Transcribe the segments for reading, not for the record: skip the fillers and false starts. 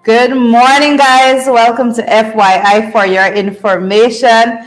Good morning, guys. Welcome to FYI for your information.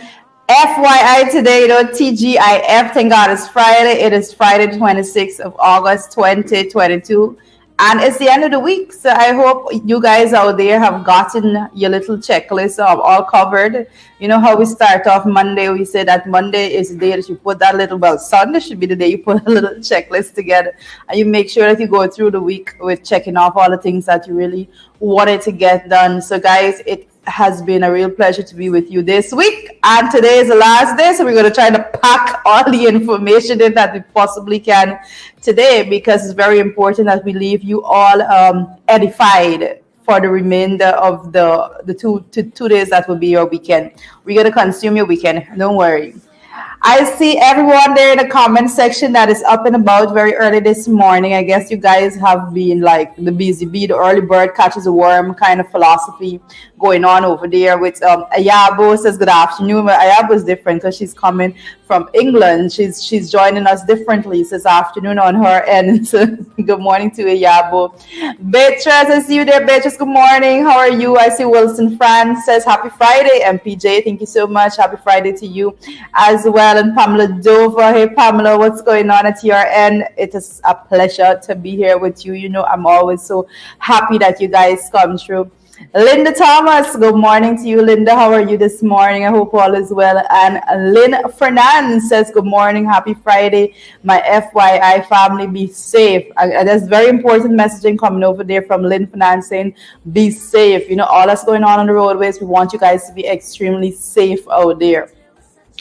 FYI today, TGIF. Thank God it's Friday. It is Friday, 26th of August, 2022. And it's the end of the week. So I hope you guys out there have gotten your little checklist all covered. You know how we start off Monday. We say that Monday is the day that you put that little, well, Sunday should be the day you put a little checklist together. And you make sure that you go through the week with checking off all the things that you really wanted to get done. So, guys, it has been a real pleasure to be with you this week, and today is the last day, so we're going to try to pack all the information in that we possibly can today, because it's very important that we leave you all edified for the remainder of the two days that will be your weekend. We're going to consume your weekend, don't worry. I see everyone there in the comment section that is up and about very early this morning. I guess you guys have been like the busy bee, the early bird catches a worm kind of philosophy going on over there with Ayabo says good afternoon. But Ayabo is different because she's coming from England. She's joining us differently this afternoon on her end. So good morning to Ayabo. Beatrice, I see you there. Beatrice, good morning. How are you? I see Wilson France says happy Friday. MPJ, thank you so much. Happy Friday to you as well. And Pamela Dover, hey Pamela, what's going on at your end? It is a pleasure to be here with you. You know, I'm always so happy that you guys come through. Linda Thomas, good morning to you, Linda. How are you this morning? I hope all is well. And Lynn Fernand says, good morning, happy Friday. My FYI family, be safe. And there's very important messaging coming over there from Lynn Fernand saying, be safe. You know, all that's going on the roadways, we want you guys to be extremely safe out there.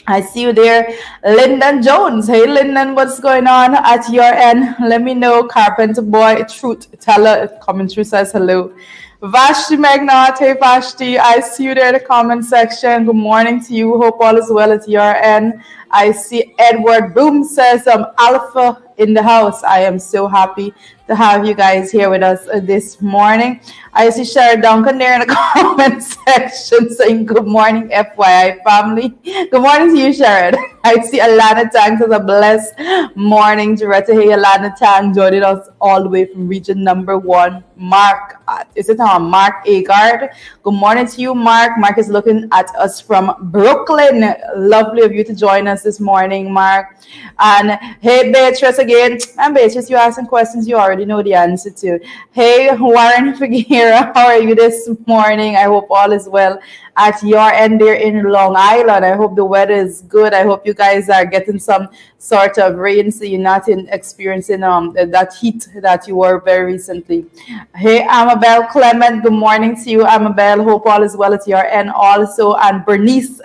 I see you there, Lyndon Jones. Hey, Lyndon, what's going on at your end? Let me know. Carpenter Boy, Truth Teller coming through says hello. Vashti Magnat, hey Vashti, I see you there in the comment section. Good morning to you. Hope all is well at your end. I see Edward Boom says Alpha in the house. I am so happy to have you guys here with us this morning. I see Sharon Duncan there in the comment section saying good morning, FYI family. Good morning to you, Sharon. I see Alana Tang says a blessed morning. Doretta, hey, Alana Tang joining us all the way from region number 1. Mark, is it Mark Agard? Good morning to you, Mark. Mark is looking at us from Brooklyn. Lovely of you to join us this morning, Mark. And hey, Beatrice again. And Beatrice, you asking questions you already know the answer to. Hey, Warren Figueroa, how are you this morning? I hope all is well at your end there in Long Island. I hope the weather is good. I hope you guys are getting some sort of rain so you're not experiencing that heat that you were very recently. Hey, Amabel Clement, good morning to you, Amabel. Hope all is well at your end also. And Bernice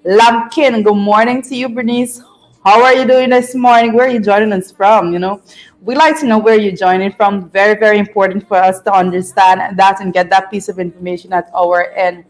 Lampkin, good morning to you, Bernice. How are you doing this morning? Where are you joining us from? You know, we like to know where you're joining from. Very, very important for us to understand that and get that piece of information at our end.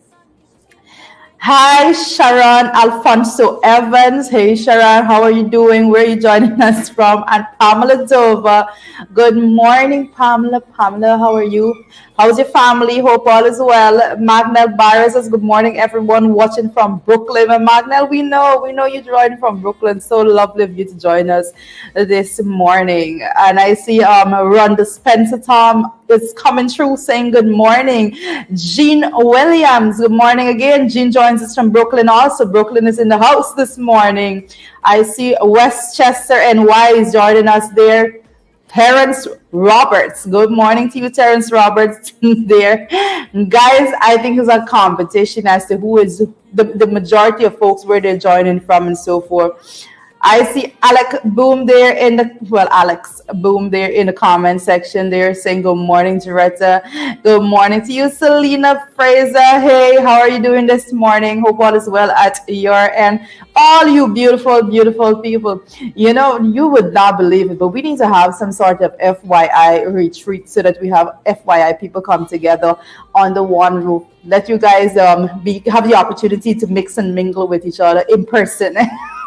Hi, Sharon Alfonso Evans. Hey, Sharon, how are you doing? Where are you joining us from? And Pamela Dova. Good morning, Pamela. Pamela, how are you? How's your family? Hope all is well. Magnell Barra says, good morning, everyone watching from Brooklyn. And Magnell, we know you joined from Brooklyn. So lovely of you to join us this morning. And I see Rhonda Spencer Tom is coming through saying good morning. Jean Williams, good morning again. Jean joins us from Brooklyn also. Brooklyn is in the house this morning. I see Westchester NY is joining us there. Terrence Roberts. Good morning to you, Terrence Roberts there. Guys, I think it's a competition as to who is the majority of folks where they're joining from and so forth. I see Alex Boom there in the comment section there saying good morning, Doretta. Good morning to you, Selena Fraser. Hey, how are you doing this morning? Hope all is well at your end. All you beautiful, beautiful people. You know, you would not believe it, but we need to have some sort of FYI retreat so that we have FYI people come together under one roof. Let you guys have the opportunity to mix and mingle with each other in person.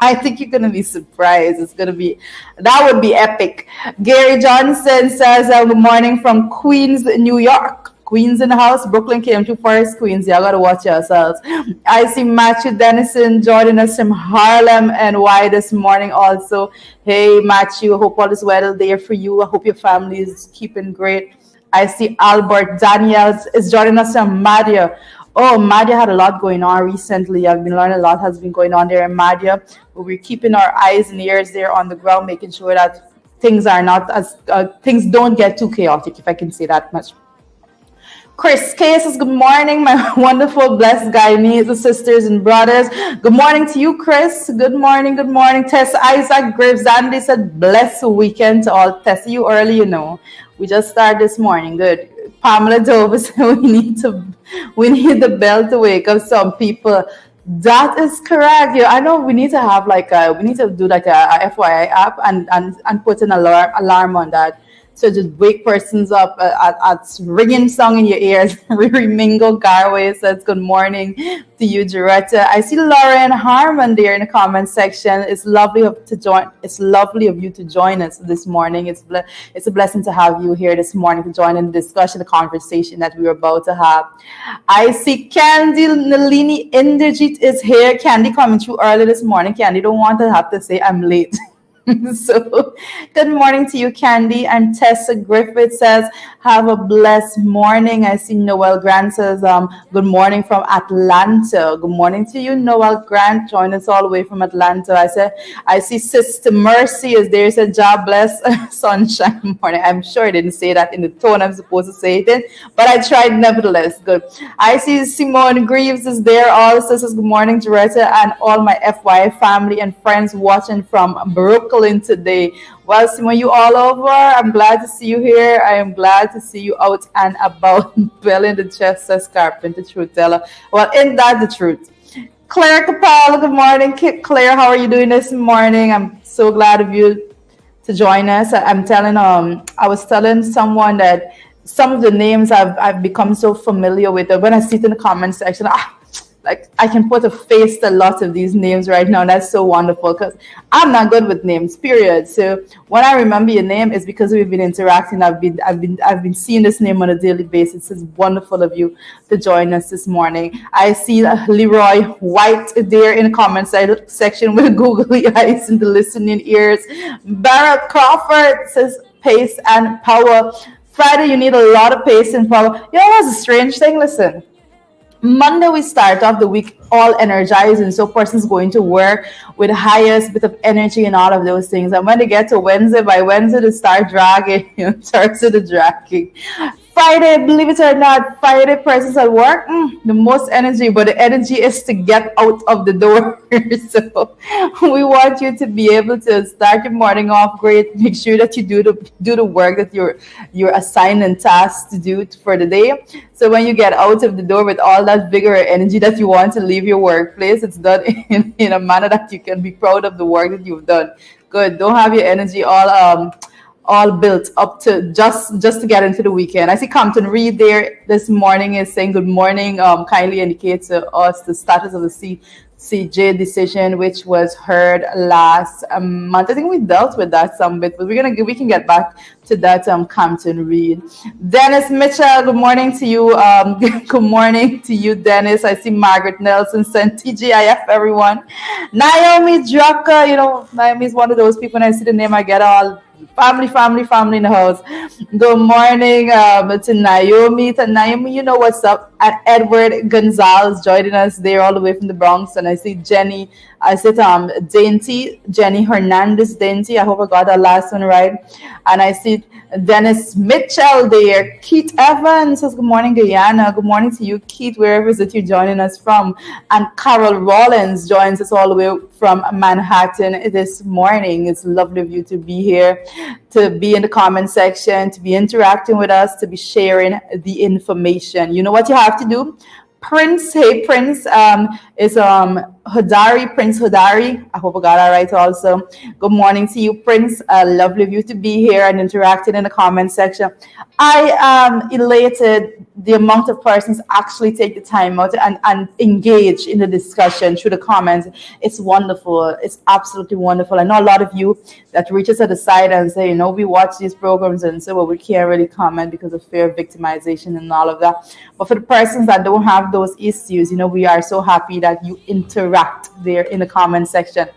I think you're going to be surprised. That would be epic. Gary Johnson says, good morning from Queens, New York. Queens in the house. Brooklyn came to first. Queens, y'all got to watch yourselves. I see Matthew Dennison joining us from Harlem NY this morning also. Hey, Matthew, hope all is well there for you. I hope your family is keeping great. I see Albert Daniels is joining us from Madia. Oh, Madia had a lot going on recently. I've been learning a lot has been going on there in Madia. But we're keeping our eyes and ears there on the ground, making sure that things are not as things don't get too chaotic, if I can say that much. Chris K says, good morning, my wonderful, blessed Guyanese sisters and brothers. Good morning to you, Chris. Good morning, good morning. Tess Isaac Graves Andy said, blessed weekend to all. Tess, you early, you know. We just started this morning. Good. Pamela Dover said, we need the bell to wake up some people. That is correct. Yeah, I know we need to have we need to do like a FYI app and put an alarm on that. So just wake persons up at ringing song in your ears. Riri Mingo Garway says, good morning to you, Joretta. I see Lauren Harmon there in the comment section. It's lovely to join. It's lovely of you to join us this morning. It's a blessing to have you here this morning to join in the discussion, the conversation that we were about to have. I see Candy Nalini Inderjeet is here. Candy coming through early this morning. Candy don't want to have to say I'm late. So good morning to you, Candy. And Tessa Griffith says, have a blessed morning. I see Noel Grant says, good morning from Atlanta. Good morning to you, Noel Grant. Join us all the way from Atlanta. I see Sister Mercy is there. Said, job bless sunshine morning. I'm sure I didn't say that in the tone I'm supposed to say it in, but I tried nevertheless. Good. I see Simone Greaves is there also. Says, good morning, Joretta, and all my FYI family and friends watching from Brooklyn today. Well, Simone, you all over. I'm glad to see you here. I am glad to see you out and about belling the chest, says Carpenter, truth teller. Well, ain't that the truth? Claire Capel, good morning. Claire, how are you doing this morning? I'm so glad of you to join us. I was telling someone that some of the names I've become so familiar with. When I see it in the comment section, like I can put a face to a lot of these names right now. That's so wonderful because I'm not good with names, period. So when I remember your name, it's because we've been interacting. I've been seeing this name on a daily basis. It's wonderful of you to join us this morning. I see Leroy White there in the comment section with googly eyes and the listening ears. Barrett Crawford says pace and power. Friday, you need a lot of pace and power. You know what's a strange thing? Listen. Monday, we start off the week all energized, and so person's going to work with the highest bit of energy and all of those things. And when they get to Wednesday, by Wednesday, they start dragging, starts to the dragging. Friday, believe it or not, Friday persons at work, the most energy, but the energy is to get out of the door. So we want you to be able to start your morning off great. Make sure that you do the work that you're assigned and tasked to do for the day. So when you get out of the door with all that vigor and energy that you want to leave your workplace, it's done in a manner that you can be proud of the work that you've done. Good. Don't have your energy all built up to just to get into the weekend. I see Compton Reed there this morning is saying good morning. Kindly indicate to us the status of the CJ decision, which was heard last month. I think we dealt with that some bit, but we can get back to that. Compton Reed, Dennis Mitchell. Good morning to you. Good morning to you, Dennis. I see Margaret Nelson sent TGIF everyone. Naomi Drucker. You know, Naomi is one of those people. When I see the name, I get all family in the house. Good morning to Naomi. You know what's up. And Edward Gonzalez joining us there all the way from the Bronx. And I see Jenny. I said Dainty, Jenny Hernandez Dainty. I hope I got that last one right. And I see Dennis Mitchell there. Keith Evans says good morning, Guyana. Good morning to you, Keith, wherever is it you're joining us from. And Carol Rollins joins us all the way from Manhattan this morning. It's lovely of you to be here, to be in the comment section, to be interacting with us, to be sharing the information. You know what you have to do? Prince, hey Prince, is Hodari, Prince Hodari. I hope I got that right also. Good morning to you, Prince. Lovely of you to be here and interacting in the comment section. I am elated the amount of persons actually take the time out and engage in the discussion through the comments. It's wonderful. It's absolutely wonderful. I know a lot of you that reach us at the side and say, you know, we watch these programs and so we can't really comment because of fear of victimization and all of that. But for the persons that don't have those issues, you know, we are so happy that you interact there in the comment section.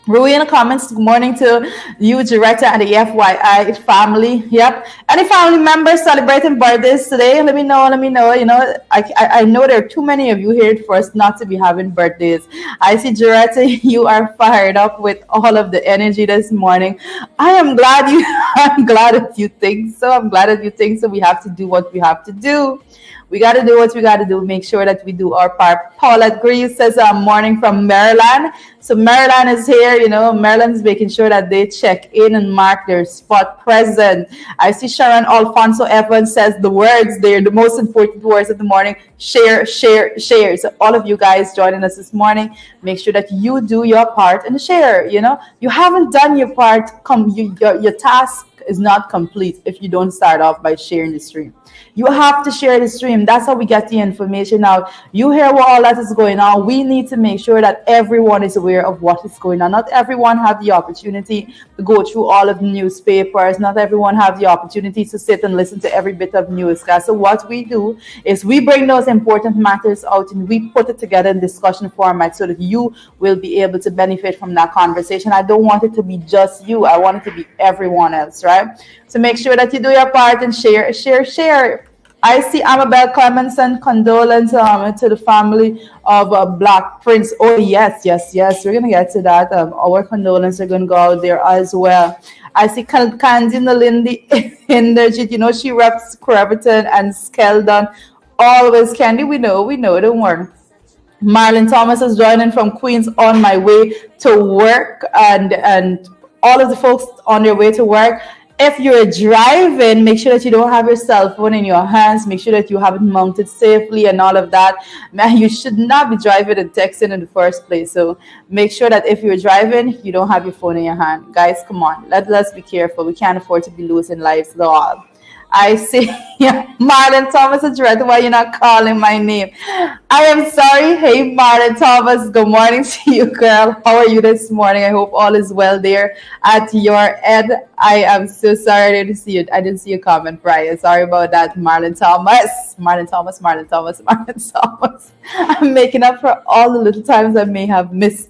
Rui in the comments, good morning to you, director, and the FYI family. Yep. Any family members celebrating birthdays today? Let me know. Let me know. You know, I know there are too many of you here for us not to be having birthdays. I see, Director, you are fired up with all of the energy this morning. I am glad you. I'm glad that you think so. I'm glad that you think so. We have to do what we have to do. We got to do what we got to do. Make sure that we do our part. Paulette Greaves says, morning from Maryland. So Maryland is here. You know, Maryland is making sure that they check in and mark their spot present. I see Sharon Alfonso Evans says the words, they're the most important words of the morning. Share, share, share. So all of you guys joining us this morning, make sure that you do your part and share. You know, you haven't done your part. Your task is not complete if you don't start off by sharing the stream. You have to share the stream. That's how we get the information out. You hear what all that is going on. We need to make sure that everyone is aware of what is going on. Not everyone have the opportunity to go through all of the newspapers. Not everyone have the opportunity to sit and listen to every bit of news. So what we do is we bring those important matters out and we put it together in discussion format so that you will be able to benefit from that conversation. I don't want it to be just you. I want it to be everyone else, right? So make sure that you do your part and share, share, share. I see Amabel Clemens and condolence to the family of Black Prince. Oh, yes, yes, yes. We're going to get to that. Our condolences are going to go out there as well. I see Candy Nalindi in the Jit. You know, she reps Creviton and Skeldon. Always, Candy, we know, don't worry. Marlon Thomas is joining from Queens on my way to work, and all of the folks on their way to work. If you're driving, make sure that you don't have your cell phone in your hands. Make sure that you have it mounted safely and all of that. Man, you should not be driving and texting in the first place. So make sure that if you're driving, you don't have your phone in your hand. Guys, come on. Let's be careful. We can't afford to be losing lives at all. I see Marlon Thomas is right. Why you're not calling my name? I am sorry. Hey, Marlon Thomas. Good morning to you, girl. How are you this morning? I hope all is well there at your end. I am so sorry I didn't see you. I didn't see your comment, Brian. Sorry about that, Marlon Thomas. Marlon Thomas. I'm making up for all the little times I may have missed.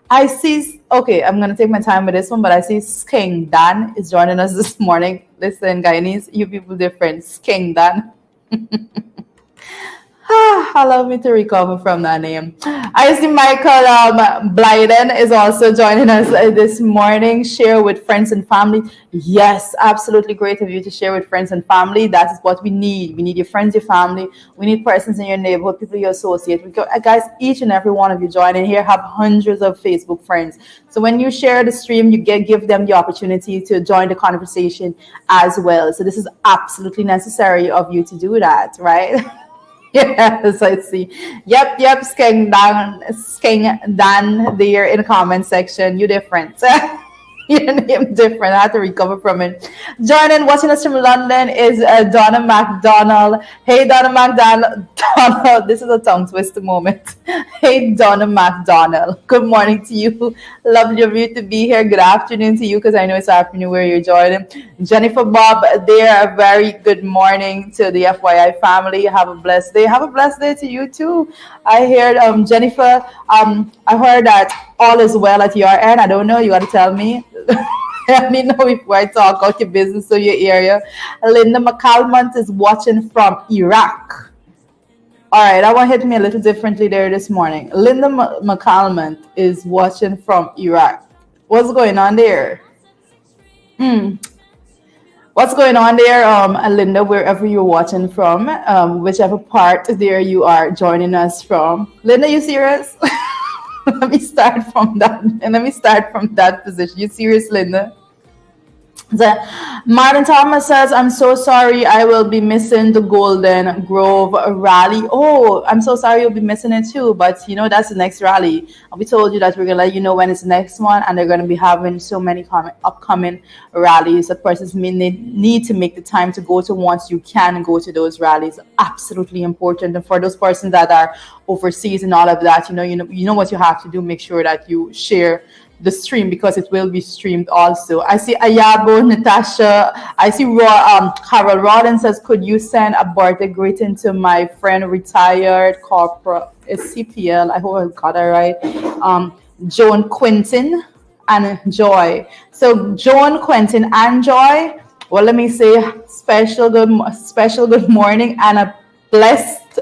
I see, okay, I'm going to take my time with this one, but I see King Dan is joining us this morning. Listen, Guyanese, you people different. King Dan. Allow me to recover from that name. I see Michael Blyden is also joining us this morning. Share with friends and family. Yes, absolutely great of you to share with friends and family. That is what we need. We need your friends, your family. We need persons in your neighborhood, people you associate with. Guys, each and every one of you joining here have hundreds of Facebook friends. So when you share the stream, you give them the opportunity to join the conversation as well. So this is absolutely necessary of you to do that, right? Yes, I see. Yep, Skeng Dan there in the comment section. You different. Your name different. I had to recover from it. Joining, watching us from London is Donna McDonald. Hey, Donna McDonald. This is a tongue twister moment. Hey, Donna McDonald. Good morning to you. Lovely of you to be here. Good afternoon to you, because I know it's afternoon where you're joining. Jennifer Bob, there. A very good morning to the FYI family. Have a blessed day. Have a blessed day to you too. I heard Jennifer. I heard that all is well at your end. I don't know. You got to tell me. Let me know if I talk out your business or your area. Linda McCalmont is watching from Iraq. All right, that one hit me a little differently there this morning. Linda McCalmont is watching from Iraq. What's going on there? What's going on there, Linda, wherever you're watching from, whichever part there you are joining us from. Linda, you serious? Let me start from that position. You serious, Linda? Martin Thomas says, I'm so sorry I will be missing the Golden Grove rally. Oh, I'm so sorry you'll be missing it too. But, you know, that's the next rally. We told you that we're going to let you know when it's the next one. And they're going to be having so many upcoming rallies that persons need to make the time to go to once you can go to those rallies. Absolutely important. And for those persons that are overseas and all of that, you know what you have to do. Make sure that you share the stream, because it will be streamed also. I see Ayabo, Natasha. I see Harold Rollins says, could you send a birthday greeting to my friend, retired corporal, it's CPL. I hope I got that right. Joan Quinton. and Joy. So Joan, Quentin, and Joy. Well, let me say special good morning and a blessed,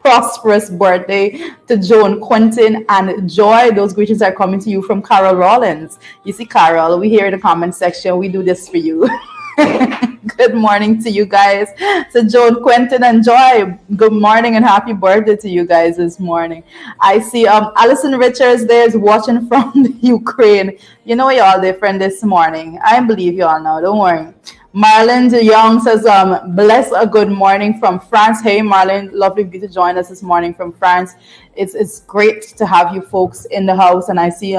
prosperous birthday to Joan, Quentin, and Joy. Those greetings are coming to you from Carol Rollins. You see, Carol, we here in the comment section. We do this for you. Good morning to you guys. So Joan, Quentin, and Joy, good morning and happy birthday to you guys this morning. I see Alison Richards there is watching from the Ukraine. You know y'all different this morning. I believe y'all now, don't worry. Marlon de Young says, bless a good morning from France. Hey, Marlon, lovely of you to join us this morning from France. It's great to have you folks in the house. And I see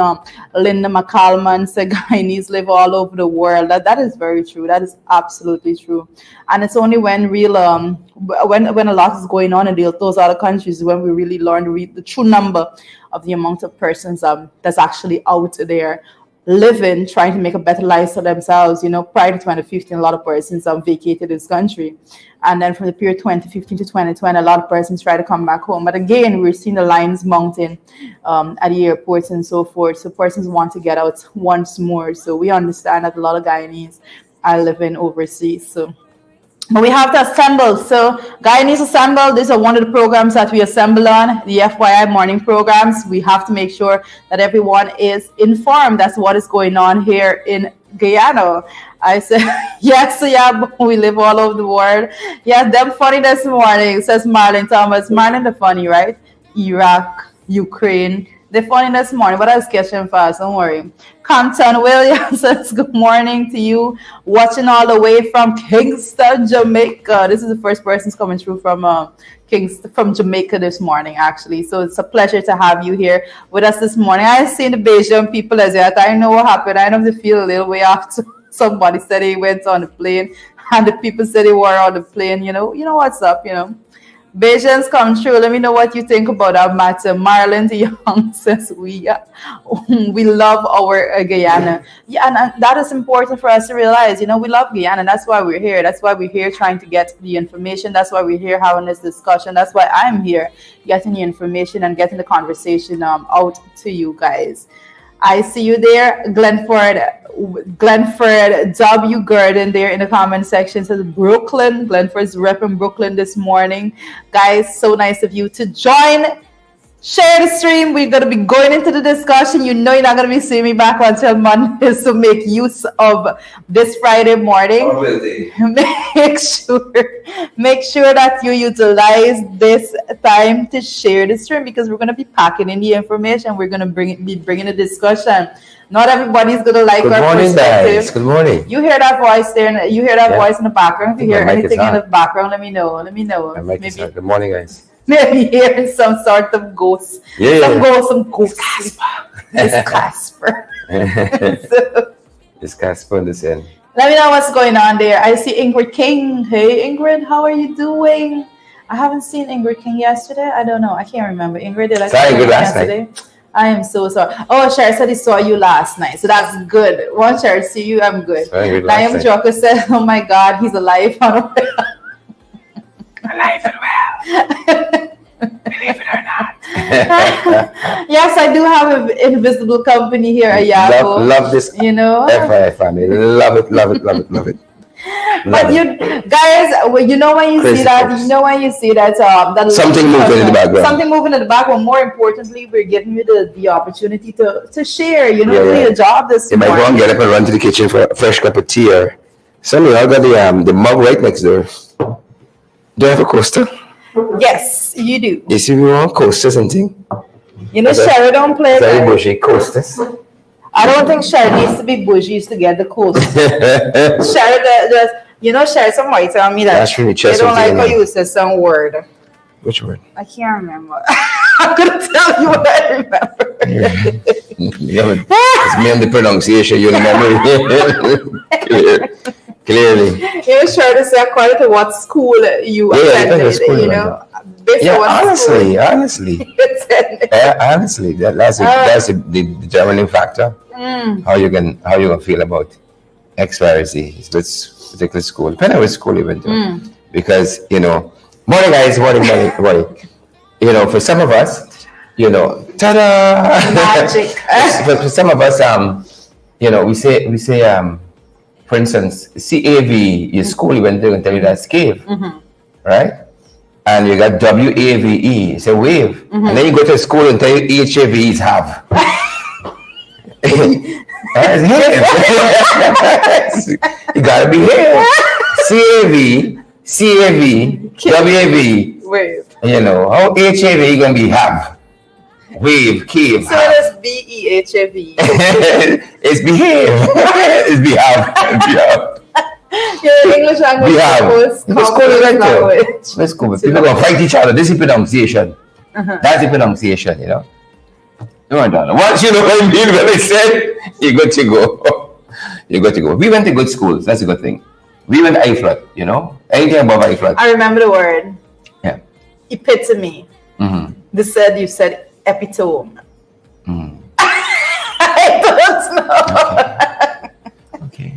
Linda McCalman said, Guyanese live all over the world. That is very true. That is absolutely true. And it's only when when a lot is going on in those other countries when we really learn to read the true number of the amount of persons that's actually out there living, trying to make a better life for themselves. You know, prior to 2015, a lot of persons vacated this country. And then from the period 2015 to 2020, a lot of persons try to come back home. But again, we're seeing the lines mounting at the airports and so forth. So persons want to get out once more. So we understand that a lot of Guyanese are living overseas. But we have to assemble. So Guyanese Assemble, these are one of the programs that we assemble on, the FYI morning programs. We have to make sure that everyone is informed. That's what is going on here in Guyana. I said, yes, yeah, we live all over the world. Yeah, them funny this morning, says Marlon Thomas. Marlon the funny, right? Iraq, Ukraine. They're funny this morning, but I was catching fast, don't worry. Compton Williams says, good morning to you. Watching all the way from Kingston, Jamaica. This is the first person coming through from from Jamaica this morning, actually. So it's a pleasure to have you here with us this morning. I seen the Bayesian people as yet. I know what happened. I know they feel a little way after somebody said they went on the plane and the people said they were on the plane. You know what's up, Bayesians come true. Let me know what you think about that matter. Marlon de Young says we love our Guyana. Yeah, and that is important for us to realize. We love Guyana. That's why we're here. That's why we're here trying to get the information. That's why we're here having this discussion. That's why I'm here getting the information and getting the conversation out to you guys. I see you there, Glenford W. Gurdon there in the comment section says Brooklyn. Glenford's repping Brooklyn this morning. Guys, so nice of you to join. Share the stream. We're going to be going into the discussion. You're not going to be seeing me back until Monday, so make use of this Friday morning. Make sure that you utilize this time to share the stream because we're going to be packing in the information. We're going to be bringing a discussion. Not everybody's going to like Good our morning, perspective. guys. Good morning. You hear that voice there? You hear that voice in the background? If you hear anything in the background, let me know. Maybe. Good morning, guys. Maybe hearing some sort of ghost. Some ghost. It's Casper. It's Casper in this end. Let me know what's going on there. I see Ingrid King. Hey, Ingrid, how are you doing? I haven't seen Ingrid King yesterday. I don't know. I can't remember. Ingrid, did I see you yesterday? I am so sorry. Oh, Sherry said he saw you last night. So that's good. Once Sherry see you, I'm good. Liam Joker said, oh my God, he's alive. Alive and well. Believe it or not. Yes, I do have an invisible company here at Yahoo. Love this. FYI family. Love it. But you guys, when you see that, that something moving in the background. Something moving in the background. More importantly, we're giving you the opportunity to share. Do your job this morning. You might go and get up and run to the kitchen for a fresh cup of tea. Or Sunday, I got the mug right next door. Do you have a coaster? Yes, you do. You see, we want coasters and things. Sherry don't play. Very bushy coasters. I don't think Sherry needs to be bougie to get the coaster. Sherry, Sherry, somebody tell me that they don't like how you use some word. Which word? I can't remember. I'm going to tell you what I remember. It's me and the pronunciation, you remember. Clearly. Sure to say according to what school you attended, honestly, that's the determining factor. How you gonna feel about X, Y, or Z, this particular school, depending on which school you went to. Because morning guys, morning. For some of us, ta-da! Magic. for some of us, you know, we say for instance, CAV, your school, you went there and tell you that's cave, right? And you got WAVE, it's a wave. And then you go to school and tell you HAVE is have. That's have. You gotta behave. CAV, WAV. Wave. You know, how HAVE you gonna be have? Wave, cave. So it's BEHAV. It's behave. It's behave. Your English language is the most complex language. Let's go. People gonna fight each other. This is pronunciation. That's the pronunciation, you know. No, no. Once you know what I mean when I said, you're good to go. You're good to go. We went to good schools. That's a good thing. We went to IFLOT, you know. Anything above IFLOT. I remember the word. Yeah. Epitome. You said epitome. I don't know. Okay.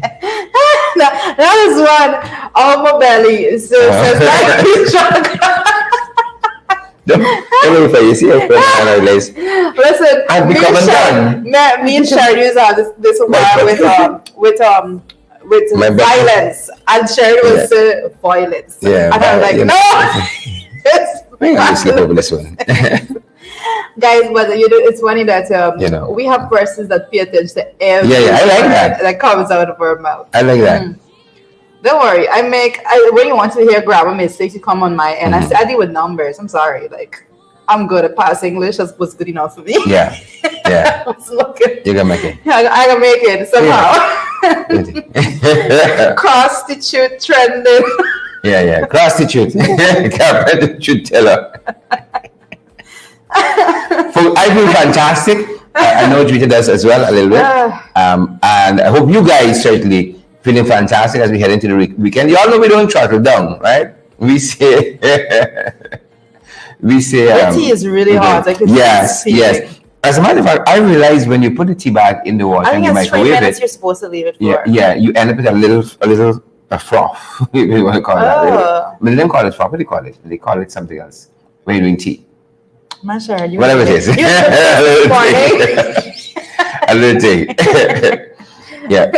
That is one on my belly. So it says Don't you see your friend analyze. Listen, I've become undone. Me and Sherry used to have this one with violence, and Sherry was violence. Yeah, and I'm like, you know, no. we're gonna sleep over this one. Guys, but it's funny that you know, we have persons that pay attention to every I like that comes out of our mouth. I like that. Don't worry, when you want to hear grammar mistakes, you come on my end. I deal with numbers. I'm sorry, like I'm good at past English. That's what's good enough for me. Yeah. You can make it. I can make it somehow. Prostitute trending. Yeah. Prostitute. Prostitute teller. I feel fantastic. I know Rita does as well a little bit. And I hope you guys certainly feeling fantastic as we head into the weekend. You all know we don't throttle down, right? We say the tea is really hot. Yes. As a matter of fact, I realized when you put the tea bag in the water and you microwave 3 minutes you're supposed to leave it for. Yeah, you end up with a little froth. You want to call that? Really. But they don't call it froth. What do they call it? They call it something else when you're doing tea. I'm not sure. Whatever it is. A little thing. Yeah.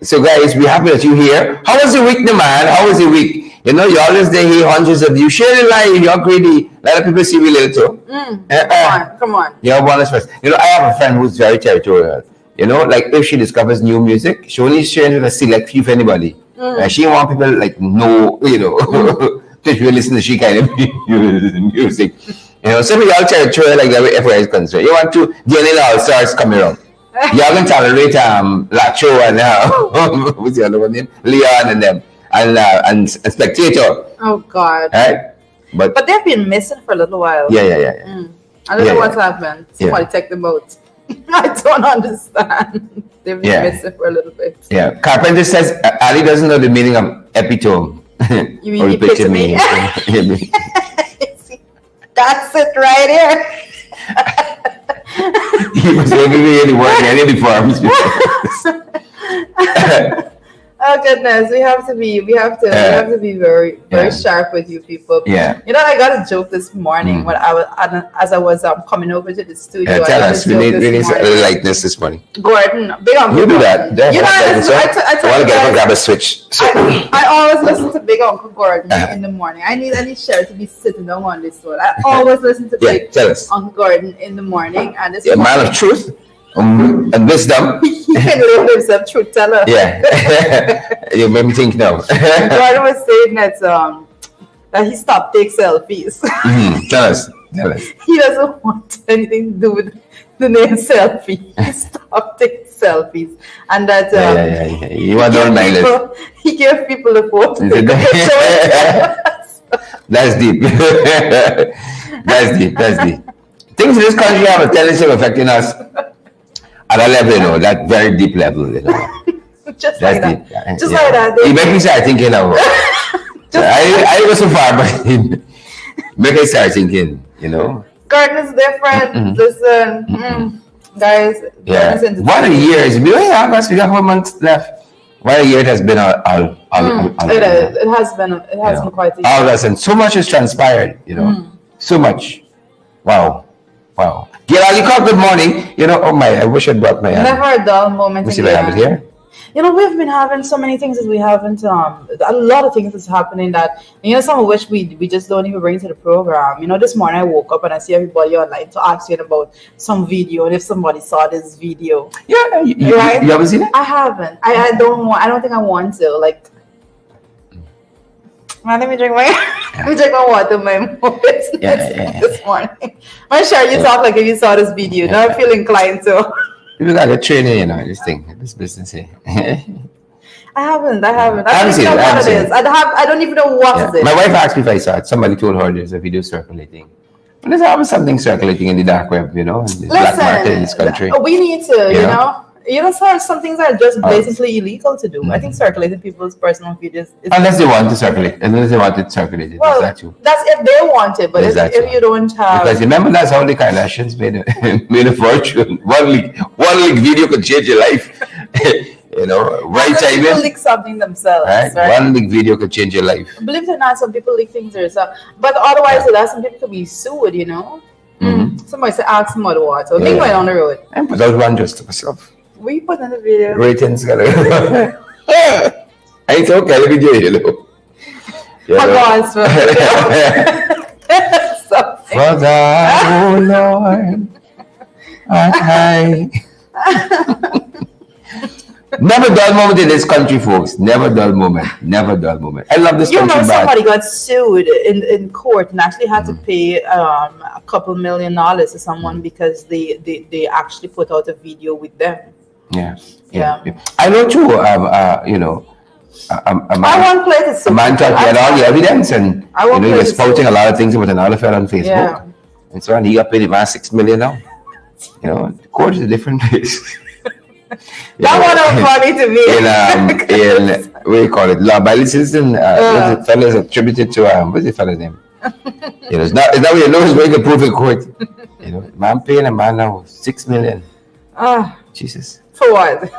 So guys, we're happy that you're here. How was the week, man? How was the week? You know, you always there hear hundreds of you. Share the live, you're greedy. A lot of people see me little too. Come on. You're bonus first. You know, I have a friend who's very territorial. You know, like if she discovers new music, she only shares with a select few, if anybody. She don't want people like know, you know, if you listen to she kind of music. You know, some of y'all territorial like that with FYI is concerned. You want to get in all stars coming around. Y'all can tolerate Lacho and what's the other one name? Leon and them and Spectator. Oh God. Right? But they've been missing for a little while. Yeah. I don't know what's happened. Somebody take them out. I don't understand. They've been missing for a little bit. Yeah. Carpenter says Ali doesn't know the meaning of epitome. You mean epitome? That's it right here. He was making me any work in any forms. Oh goodness, we have to be very sharp with you people. Yeah. You know, I got a joke this morning when I was coming over to the studio. Tell us, we need lightness this morning. Gordon, big Uncle. You do that. You know, I want to get up and grab a switch. I always listen to Big Uncle Gordon in the morning. I need Sherry to be sitting down on this one. I always listen to Big Uncle Gordon in the morning, and this man of truth. And wisdom. He can label himself truth teller. Yeah. You made me think now. Gordon was saying that he stopped taking selfies. Tell us. He doesn't want anything to do with the name selfie. He stopped taking selfies. And that You want to he gave people the phone. That's deep. That's deep. Things in this country have a tendency of affecting us at a level, you know, that very deep level, you know. Just like that. Just like that. It makes me start thinking of. I go so far, but make me start thinking, you know. Garden is different. Listen, guys. Yeah. What a year it's been. We got 4 months left. What a year it has been. It has been quite a year. All of us, and so much has transpired, you know. So much. Wow. Wow. Giralika, good morning. You know, oh my, I wish I'd brought my Never a dull moment. Let me see if I have it here. You know, we've been having so many things that we haven't, a lot of things that's happening that, you know, some of which we just don't even bring to the program. You know, this morning I woke up and I see everybody online to ask you about some video and if somebody saw this video. Yeah, right? You haven't seen it? I haven't. I don't think I want to. Like, man, let me drink my water, my voice this morning. I'm sure you talk like if you saw this video. Now I feel inclined to. You got a training, you know, this thing, this business here. I haven't. I haven't seen it. I don't even know what is it. My wife asked me if I saw it. Somebody told her there's a video circulating. And there's always something circulating in the dark web, you know, in this black market in this country. We need to, you know, some things are just blatantly illegal to do. I think circulating people's personal videos unless they want to circulate, unless they want it circulated. Well, that's if they want it, but if you don't have, because remember that's how the Kardashians made a fortune. One leak video could change your life. You know, right time. People leak something themselves. Right? One leak video could change your life. Believe it or not, some people leak things themselves, but otherwise, some people could be sued. You know, somebody said ask mud water. Me going on the road. And put out one just to myself. We put in the video. Ratings gotta. It's okay, let me do it, you know. For God, oh Lord, I. Never dull moment in this country, folks. Never dull moment. Never dull moment. I love this country. Somebody got sued in court and actually had to pay a couple $1 million to someone because they actually put out a video with them. Yeah. I know too. You know, a man. I want play this. A man tried to get all the evidence, and he was spouting a lot of things about another fellow on Facebook, and so on. He got paid about $6 million now. You know, the court is a different place. That one was funny to me. In what do you call it? Law by citizen. The fellow is attributed to what's the fellow's name? You know, it's not what you know is where you can prove in court. You know, man paying a man now $6 million. Jesus. For what?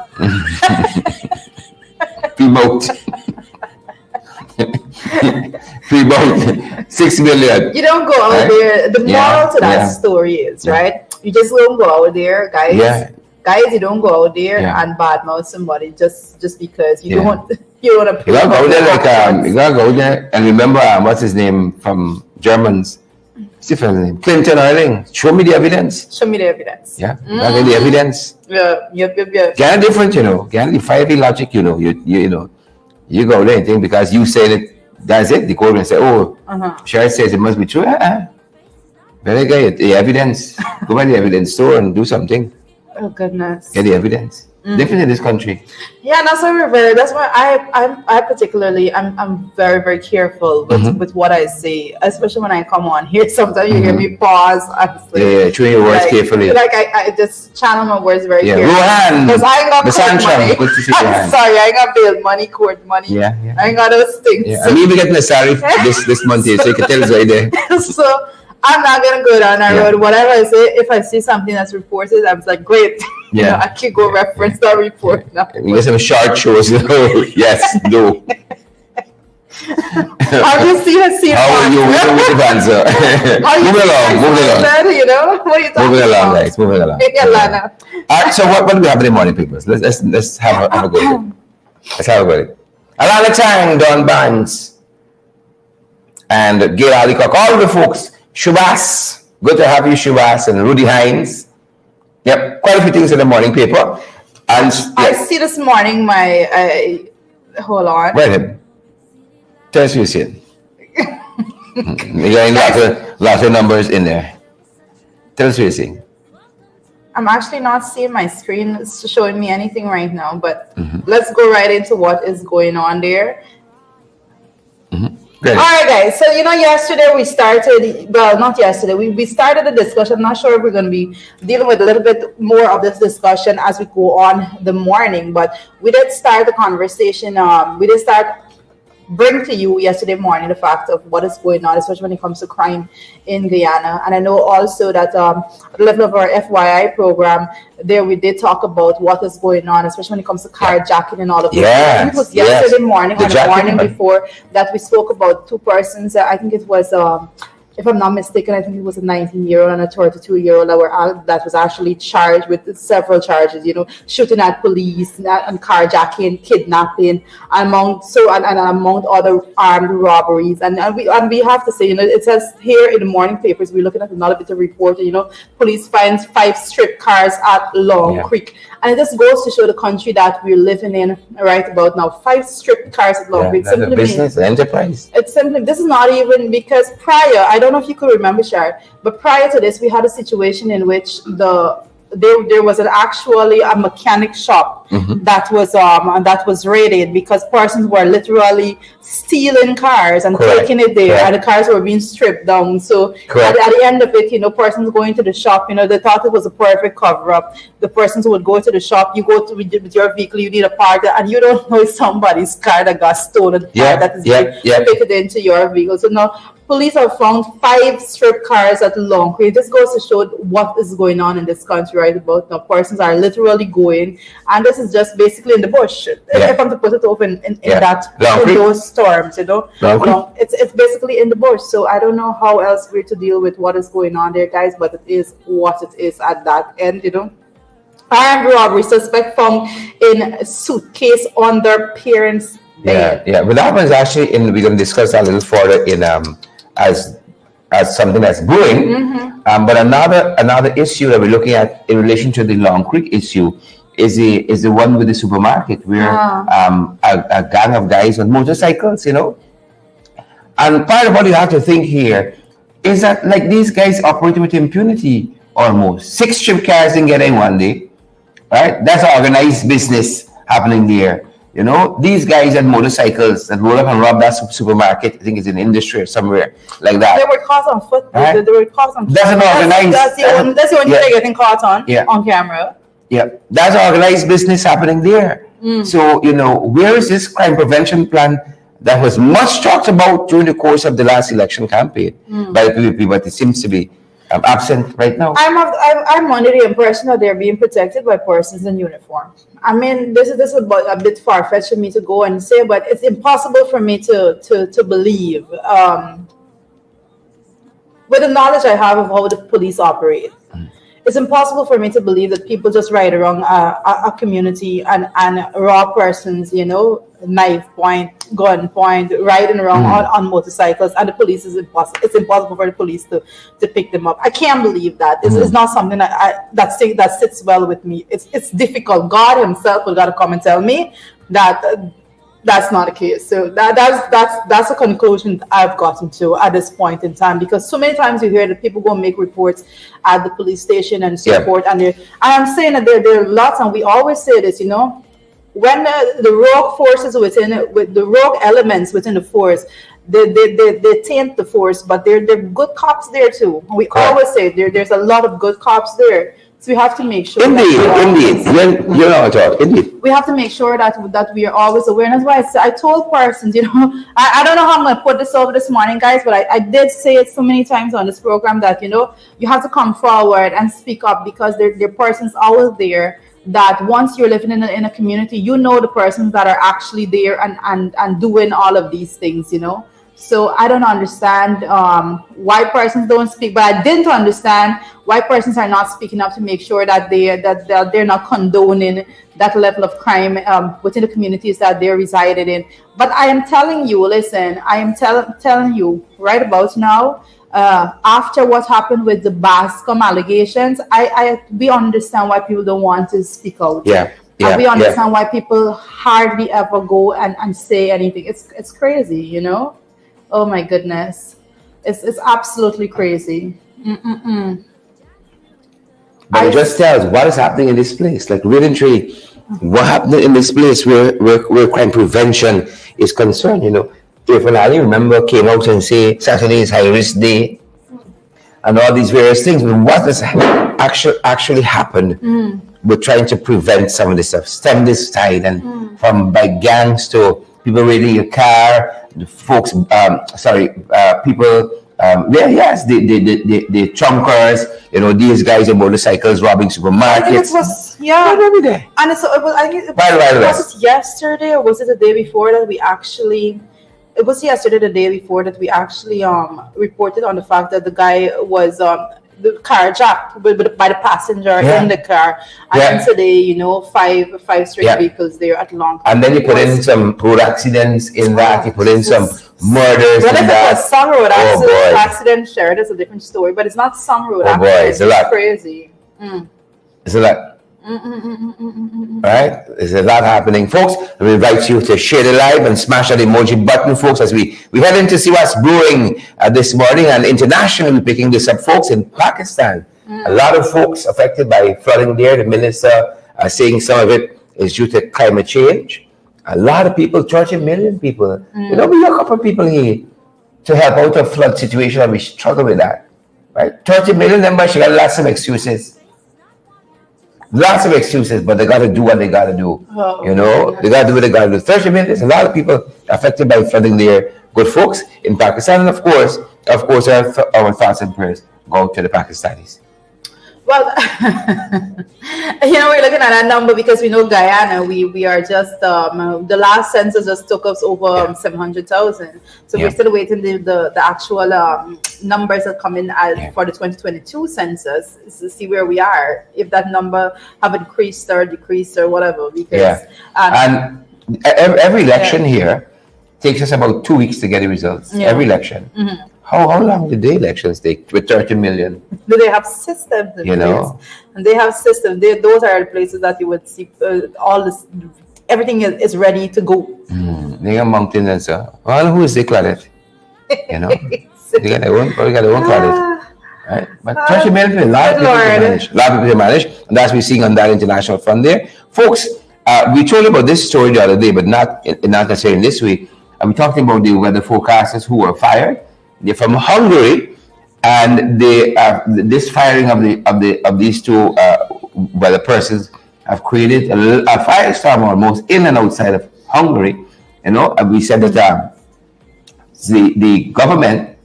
Promote. $6 million. You don't go out there. The moral to that story is right. You just don't go out there, guys. Yeah. Guys, you don't go out there and badmouth somebody just because you don't want to. You gotta go there you gotta go there and remember what's his name from Germans. What's the fellow's name? Clinton Erling. Show me the evidence. Show me the evidence. Yeah. The evidence. Yeah. Yep. Kind of different, you know. Kind of the 5 logic, you know. You know. You go there and think because you say that that's it. The court will say, Sheriff says it must be true. Better get the evidence. Go by the evidence store and do something. Oh goodness. Get the evidence. Different in this country. Yeah, that's why that's why I particularly I'm very, very careful with what I say, especially when I come on here. Sometimes you hear me pause. Honestly. Yeah, choose your words carefully. Like I just channel my words very carefully. Rohan. Because I ain't got court money. Good to see I'm sorry, I ain't got bail money, court money. Yeah. I ain't got those things. Yeah. I'm even getting a salary this month here, so you can tell us right there. So I'm not gonna go down that road. Whatever I say, if I see something that's reported, I was like, great. You know, I can go reference that report now. We get some short shows. Yes, no. I'll just see her see. How are you? With the answer. Moving along. You know what are you talking about? Moving along. All right. So what do we have in the morning papers? Let's have a go. Let's have a go. Alana Chang, Don Barnes, and Gail Alicock, all the folks. Shubhas, good to have you, Shubhas, and Rudy Hines. Yep, quite a few things in the morning paper. And I see this morning hold on. Wait a minute. Tell us what you see. You got lots of numbers in there. Tell us what you see. I'm actually not seeing my screen. It's showing me anything right now, but let's go right into what is going on there. All right, guys. So, yesterday we started, not yesterday, we started a discussion. I'm not sure if we're going to be dealing with a little bit more of this discussion as we go on the morning, but we did start the conversation. We did start bring to you yesterday morning the fact of what is going on, especially when it comes to crime in Guyana. And I know also that at the level of our FYI program, there we did talk about what is going on, especially when it comes to carjacking and all of this. I think it was yesterday morning or the morning before that we spoke about two persons. I think it was if I'm not mistaken, I think it was a 19-year-old and a 32-year-old that was actually charged with several charges, shooting at police and carjacking, kidnapping, among other armed robberies. And we have to say, it says here in the morning papers, we're looking at another bit of report, police finds 5 stripped cars at Long Creek. And it just goes to show the country that we're living in right about now. 5 stripped cars at Long Creek. That's a business, enterprise. It's simply, this is not even because prior, I don't know if you could remember, Shar, but prior to this, we had a situation in which there was actually a mechanic shop that was raided because persons were literally stealing cars and taking it there, and the cars were being stripped down. So at the end of it, persons going to the shop, they thought it was a perfect cover-up. The persons who would go to the shop, you go to with your vehicle, you need a part, and you don't know if somebody's car that got stolen, that is fitted into your vehicle. So now police have found 5 stripped cars at Long Creek. This goes to show what is going on in this country right about now. Persons are literally going, and this is just basically in the bush. If I'm to put it over in those terms, it's basically in the bush. So I don't know how else we're to deal with what is going on there, guys. But it is what it is at that end, Armed robbery, suspect found in suitcase on their parents' bed. But that was actually we're going to discuss that a little further in as something that's brewing. But another issue that we're looking at in relation to the Long Creek issue is the one with the supermarket where a gang of guys on motorcycles, And part of what you have to think here is that like these guys operating with impunity almost. 6 stripped cars in getting one day, right? That's organized business happening there. These guys had motorcycles that roll up and rob that supermarket. I think it's in industry or somewhere like that. They were caught on foot. Right? They were caught on foot. That's an organized. That's the only thing they're getting caught on camera. Yeah, that's organized business happening there. So, where is this crime prevention plan that was much talked about during the course of the last election campaign by the PPP, but it seems to be absent right now? I'm under the impression that they're being protected by persons in uniform. I mean, this is a bit far-fetched for me to go and say, but it's impossible for me to believe, with the knowledge I have of how the police operate. It's impossible for me to believe that people just ride around a community and rob persons, knife point, gun point, riding around on motorcycles, and the police is impossible. It's impossible for the police to pick them up. I can't believe that. It's not something that sits well with me. It's difficult. God Himself will got to come and tell me that that's not the case. So that's a conclusion I've gotten to at this point in time, because so many times you hear that people go and make reports at the police station and so forth, and I'm saying that there are lots, and we always say this, when the rogue forces with the rogue elements within the force, they taint the force, but they're good cops there too. We always say there's a lot of good cops there. So we have to make sure. Indeed. You're not talking. Indeed. We have to make sure that we are always aware. And that's why I told persons, I don't know how I'm going to put this over this morning, guys, but I did say it so many times on this program that, you have to come forward and speak up, because there are persons out there that once you're living in a community, the persons that are actually there and doing all of these things, So I don't understand why persons don't speak, but I didn't understand why persons are not speaking up to make sure that they're not condoning that level of crime within the communities that they're resided in. But I am telling you, listen, I am telling you right about now, after what happened with the Bascom allegations, we understand why people don't want to speak out. And we understand why people hardly ever go and say anything. It's crazy, Oh my goodness, it's absolutely crazy. But it just tells what is happening in this place. Like really, what happened in this place where crime prevention is concerned. If I remember came out and say Saturday is high risk day, and all these various things. But what has actually happened? We're trying to prevent some of this stuff, stem this tide, and from by gangs to people raiding your car. The folks, people, the chunkers, these guys on motorcycles robbing supermarkets. I think it was, and I think it was yesterday, or was it the day before, that we actually it was yesterday, the day before, that we actually reported on the fact that the guy was the carjacked by the passenger in the car, and then today, five straight vehicles there at Long. And then you put in some road accidents in that. You put in some murders in that. It was some road accident, shared is a different story, but it's not some road accident. It's a lot. Crazy. It's a lot. Right? There's a lot happening, folks. We invite you to share the live and smash that emoji button, folks, as we head in to see what's brewing this morning, and internationally picking this up, folks, in Pakistan. A lot of folks affected by flooding there. The minister saying some of it is due to climate change. A lot of people, 30 million people. We look up for people here to help out a flood situation, and we struggle with that. Right? 30 million members, you got lots of excuses. Lots of excuses, but they got to do what they got to do. They got to do what they got to do. 30 million, there's a lot of people affected by flooding there. Good folks in Pakistan, and of course, our thoughts and prayers go to the Pakistanis. Well, we're looking at that number because we know Guyana, we are just, the last census just took us over 700,000. So we're still waiting the actual numbers that come in for the 2022 census to see where we are, if that number have increased or decreased or whatever. Because, and every election here takes us about 2 weeks to get the results. Every election. How long did the elections take with 30 million? Do they have systems in place? And they have systems. Those are the places that you would see all this. Everything is ready to go. They got mountains and so. Well, who is declared? They got their own credit. Right? But 30 million, a lot of people to manage. A lot of people to manage. And that's what we're seeing on that international fund there. Folks, we told you about this story the other day, but not necessarily in this week. I'm talking about the weather forecasters who were fired. They're from Hungary, and this firing of these two weather persons have created a firestorm almost in and outside of Hungary. And we said that the government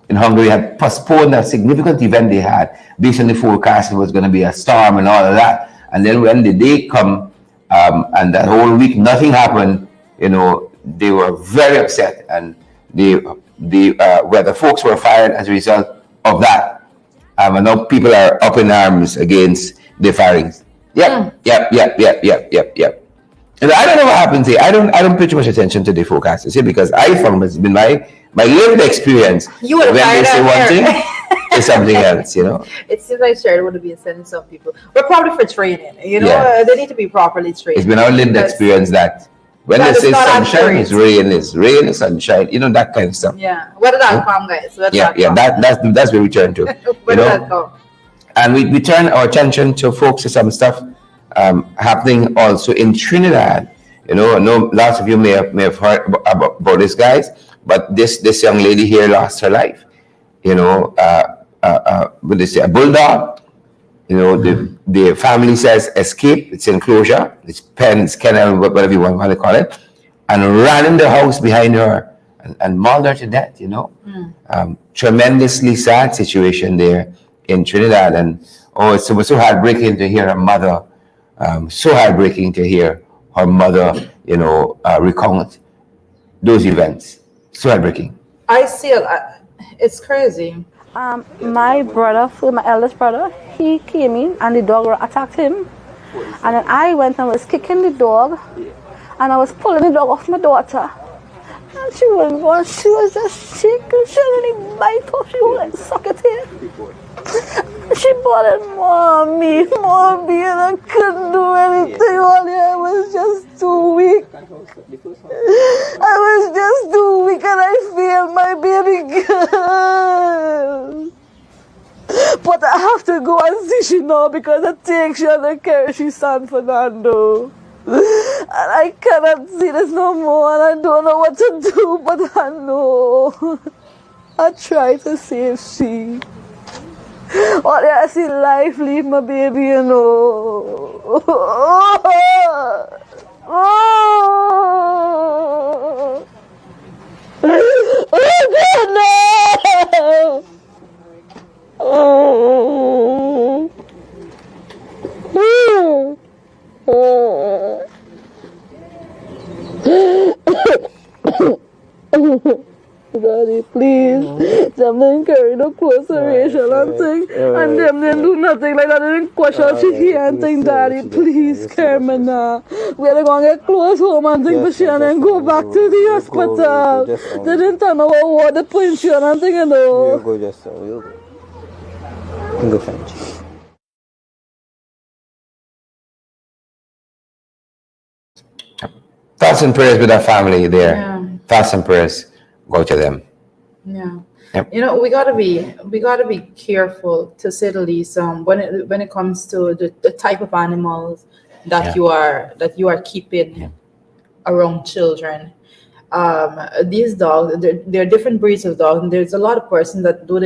in Hungary had postponed a significant event they had based on the forecast. It was going to be a storm and all of that. And then when the day come and that whole week nothing happened, they were very upset, and where the folks were fired as a result of that. And now people are up in arms against the firings. Yep. And I don't know what happens here. I don't pay too much attention to the forecasters here, because I found it's been my lived experience. You would have when they say one thing, it's something else, It seems like Sharon would be sending some people. But probably for training, they need to be properly trained. It's been our lived experience that when they say sunshine, it's rain. It's rain, it's sunshine. That kind of stuff. Yeah. Weather.com, guys. That's where we turn to. Weather.com. And we turn our attention to folks to some stuff happening also in Trinidad. I know lots of you may have heard about this, guys, but this young lady here lost her life. What they say, a bulldog. The family says escape, it's enclosure, it's pen, it's kennel, whatever you want to call it, and ran in the house behind her and mauled her to death, Tremendously sad situation there in Trinidad. And it was so heartbreaking to hear her mother, recount those events. So heartbreaking. I see it's crazy. My brother, my eldest brother, he came in and the dog attacked him. And then I went and was kicking the dog, and I was pulling the dog off my daughter. And she was just shaking, she didn't bite her, she was like, suck it in. She bought mommy, and I couldn't do anything. I was just too weak. And I failed my baby girl. But I have to go and see she now, because I think she and I carry she San Fernando. And I cannot see this no more, and I don't know what to do, but I know I try to save she. All I see life leave my baby, do close ration and thing. And them didn't do nothing like that. They didn't question she here and thing, Daddy, please, Carmen, we're going to get close home and thing for she and then go back to the hospital. They didn't tell me what the point you and thing, you know. Go just you go French. Thoughts and prayers with our family there. Yeah. Thoughts and prayers go to them. Yeah. Yep. You know, we gotta be careful, to say the least, when it comes to the type of animals that you are keeping around children. These dogs, there are different breeds of dogs, and there's a lot of persons that do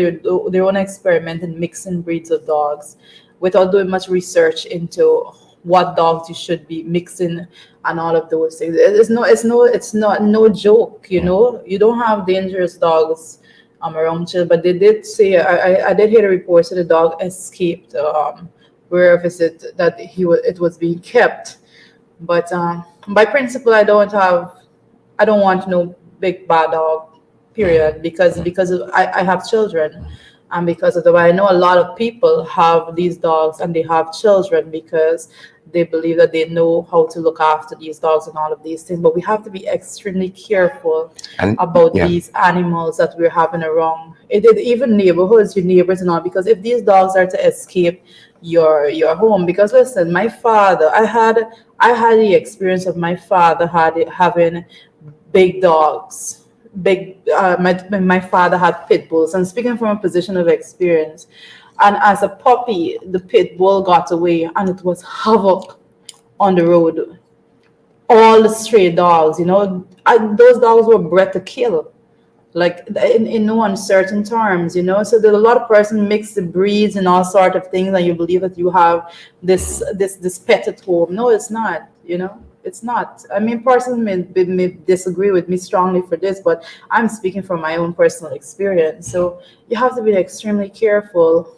their own experiment in mixing breeds of dogs without doing much research into what dogs you should be mixing and all of those things. It's not no joke, you know. You don't have dangerous dogs around children, but they did say, I did hear the reports that the dog escaped wherever it was being kept. But by principle, I don't want no big bad dog, period, because I have children, and because of the way I know a lot of people have these dogs and they have children because they believe that they know how to look after these dogs and all of these things. But we have to be extremely careful about these animals that we're having around. Even neighborhoods, your neighbors and all, because if these dogs are to escape your home, because listen, my father, I had the experience of my father having big dogs. My father had pit bulls, and speaking from a position of experience, and as a puppy, the pit bull got away, and it was havoc on the road. All the stray dogs, you know, those dogs were bred to kill, like in no uncertain terms, you know. So there's a lot of person mix the breeds and all sort of things, and you believe that you have this pet at home. No, it's not, you know. It's not. I mean, persons may disagree with me strongly for this, but I'm speaking from my own personal experience. So you have to be extremely careful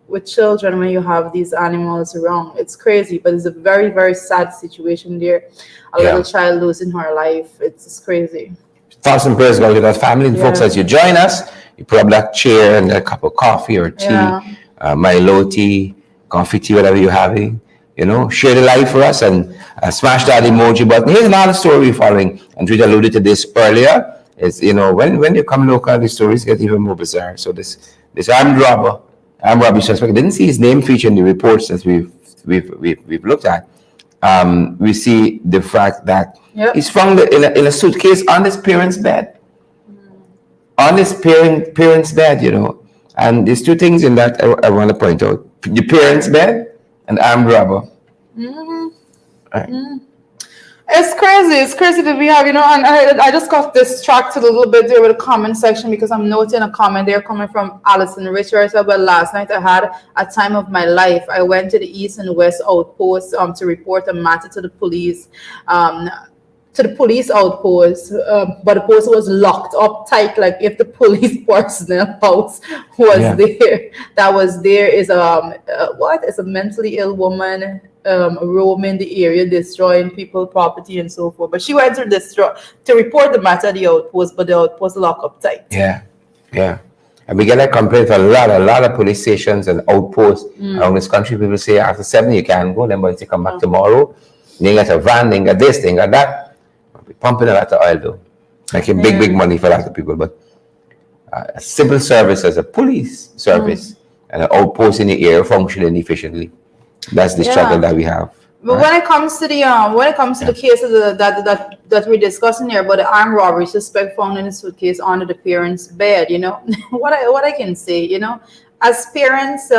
with children when you have these animals around. It's crazy, but it's a very, very sad situation there. A little child losing her life. It's crazy. Thoughts and prayers go to that family. And folks, as you join us, you put up that chair and a cup of coffee or tea, Milo tea, coffee tea, whatever you're having. You know, share the light for us and smash that emoji button. Here's another story we're following, and Rita alluded to this earlier. Is, you know, when you come local, the stories get even more bizarre. So this armed robbery suspect, didn't see his name featured in the reports that we've looked at. We see the fact that he's found in a suitcase on his parents' bed, on his parents' bed. You know, and there's two things in that I want to point out: the parents' bed. An armed robber. It's crazy. It's crazy that we have, you know, and I just got distracted a little bit there with the comment section because I'm noting a comment there coming from Alison Richards. Well, last night I had a time of my life. I went to the East and West outpost to report a matter to the police. Outpost, but the post was locked up tight. Like if the police personnel house was there, that was there is is a mentally ill woman roaming the area, destroying people, property, and so forth. But she went to report the matter at the outpost, but the outpost locked up tight. Yeah. And we get a complaint from a lot of police stations and outposts around this country. People say after 7 you can't go. Then once you come back tomorrow, they got a van, they got this, they got that. Pumping a lot of oil though, making big money for a lot of people. But a civil service as a police service and an outpost in the air functioning efficiently, that's the struggle that we have. But when it comes to the cases that we're discussing here about the armed robbery suspect found in a suitcase under the parents' bed, you know, what I can say, you know, as parents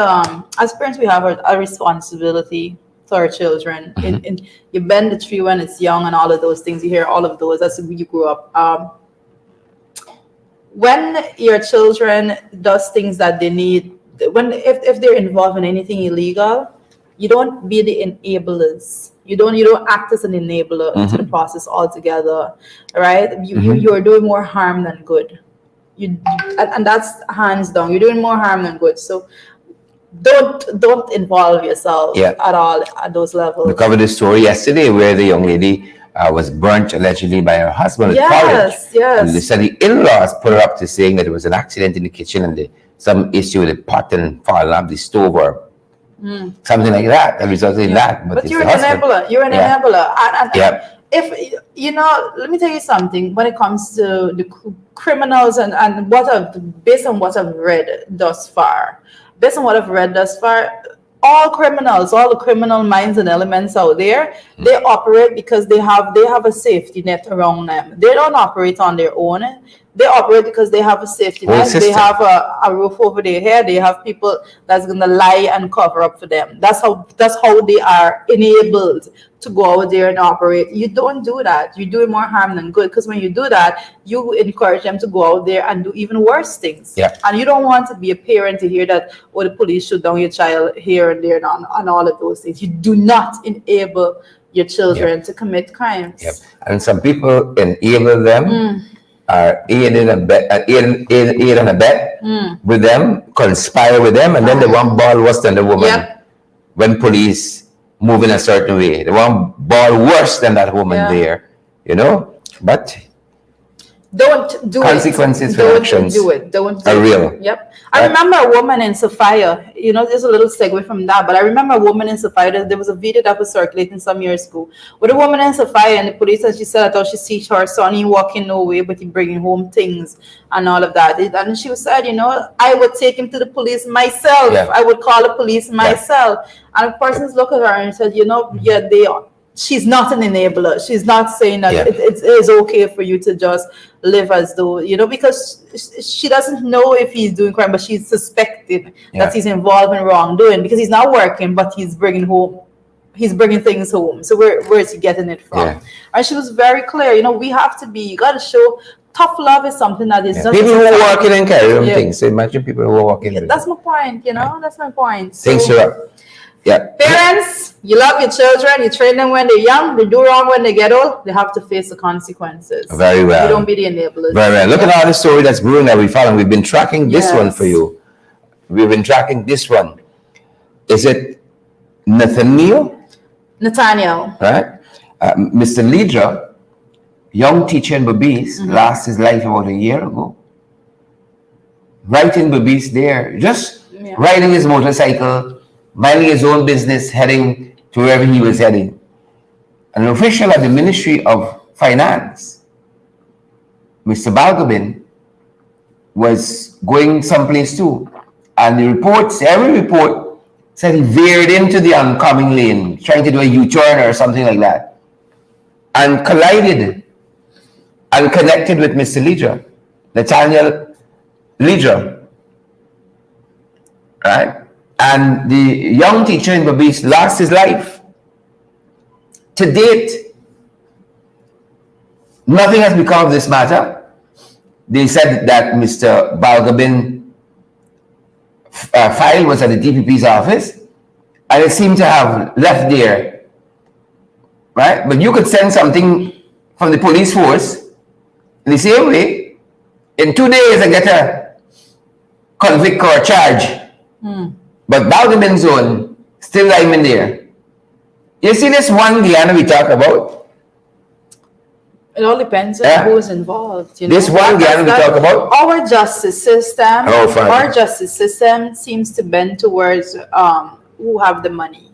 we have a responsibility to our children. And you bend the tree when it's young and all of those things. You hear all of those as you grew up. When your children does things that they need, if they're involved in anything illegal, you don't be the enablers. You don't act as an enabler to the process altogether, right? You're doing more harm than good. And that's hands down. You're doing more harm than good. So don't involve yourself at all at those levels. We covered this story yesterday where the young lady was burnt allegedly by her husband at college. Yes. And they said the in-laws put her up to saying that it was an accident in the kitchen and the some issue with the pot and falling off the stove or something like that, that resulted in that. But you're an enabler. You're an enabler. And if you know, let me tell you something. When it comes to the criminals and based on what I've read thus far, all criminals, all the criminal minds and elements out there, they operate because they have a safety net around them. They don't operate on their own. They operate because they have a safety net. They have a roof over their head. They have people that's gonna lie and cover up for them. That's how they are enabled to go out there and operate. You don't do that. You're doing more harm than good, because when you do that, you encourage them to go out there and do even worse things. Yeah. And you don't want to be a parent to hear that, oh, the police shoot down your child here and there and all of those things. You do not enable your children to commit crimes. Yep. And some people enable them. Are aid and abet with them, conspire with them, and then they want ball worse than the woman. When police move in a certain way, they want ball worse than that woman there, you know. But don't do consequences it. for actions Don't do are real. Yep. I remember a woman in Sophia, you know, there's a little segue from that, but I remember a woman in Sophia, there was a video that was circulating some years ago with a woman in Sophia, and the police, and she said, I thought she sees her son, he walking nowhere, but he bringing home things and all of that. And she was said, you know, I would take him to the police myself. I would call the police myself. And the person's look at her and said, you know, they are. She's not an enabler. She's not saying that it is okay for you to just live as though, you know, because she doesn't know if he's doing crime, but she's suspected that he's involved in wrongdoing because he's not working, but he's bringing things home. So where is he getting it from? And she was very clear, you know, you got to show tough love is something that is just people who are working and carry on things. So imagine people who are working. That's my point, you know, that's my point. Thanks, sir. Parents, you love your children, you train them when they're young, they do wrong when they get old, they have to face the consequences. Very well. You don't be the enablers. Very well. Look at all the story that's brewing that we found. We've been tracking this one for you. We've been tracking this one. Is it Nathaniel? Right? Mr. Lidra, young teacher in Babis, lost his life about a year ago. Right in Babis there, just riding his motorcycle, minding his own business, heading to wherever he was heading. An official at the Ministry of Finance, Mr. Balgobin, was going someplace too. And the reports, every report said he veered into the oncoming lane, trying to do a U-turn or something like that, and collided and connected with Mr. Lidra, Nathaniel Lidra, right? And the young teacher in Babis lost his life. To date, nothing has become of this matter. They said that Mr. Balgobin file was at the DPP's office, and it seemed to have left there, right? But you could send something from the police force in the same way. In 2 days, I get a convict or a charge. But Balgobin's zone, still lying in there. You see this one Guyana we talk about? It all depends on who's involved. You know? This one Guyana we talk about? Our justice system, seems to bend towards who have the money.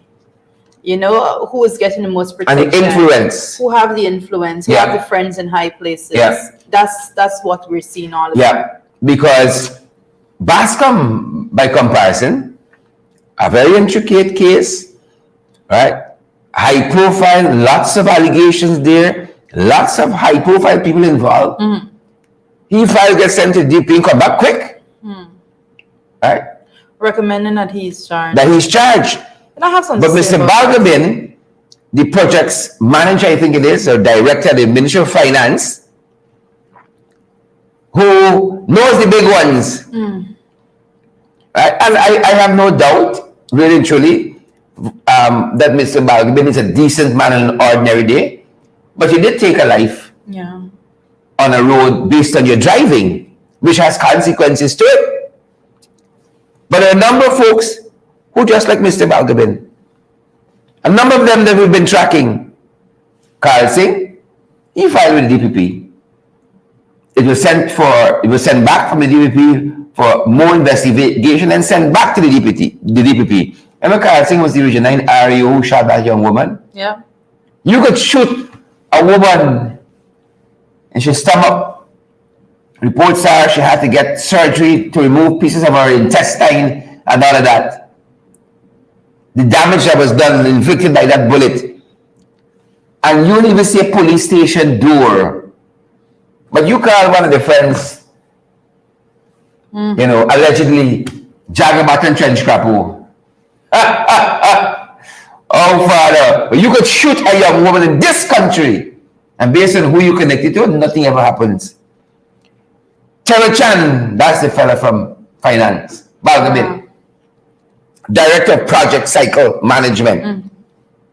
You know, who is getting the most protection. And the influence. Who have the influence, who have the friends in high places. That's what we're seeing all the time. Because Bascom, by comparison, a very intricate case, right? High profile, lots of allegations there, lots of high profile people involved. He file gets sent to DP and come back quick. Right? Recommending that he's charged. And I have something but Mr. Balgobin, the project's manager, I think it is, or director of the Ministry of Finance, who knows the big ones. And I have no doubt, really and truly, that Mr. Balgobin is a decent man on an ordinary day, but you did take a life on a road based on your driving, which has consequences to it. But there are a number of folks who just like Mr. Balgobin. A number of them that we've been tracking. Carl Singh, he filed with the DPP. It was sent back from the DPP for more investigation and sent back to the DPP. Emma Carl Singh was the Region 9 REO who shot that young woman. Yeah. You could shoot a woman and she stomach. Reports are she had to get surgery to remove pieces of her intestine and all of that. The damage that was done, inflicted by that bullet. And you don't even see a police station door. But you call one of the friends, you know, allegedly Jagabat and Trench Crapo. Oh, Father. But you could shoot a young woman in this country, and based on who you connected to, nothing ever happens. Terry Chan, that's the fella from finance. Balgamin. Director of Project Cycle Management.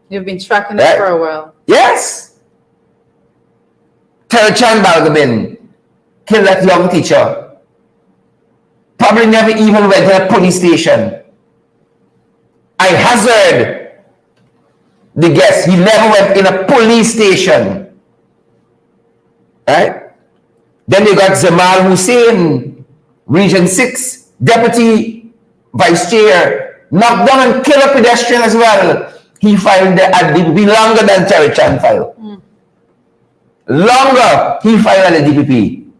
You've been tracking it for a while. Yes. Terry Chan Balgamin killed that young teacher. Probably never even went to a police station. I hazard the guess he never went in a police station. Right? Then you got Jamal Hussein, Region 6, Deputy Vice Chair, knocked down and killed a pedestrian as well. He filed the DPP longer than Terry Chan filed. Longer he filed at the DPP.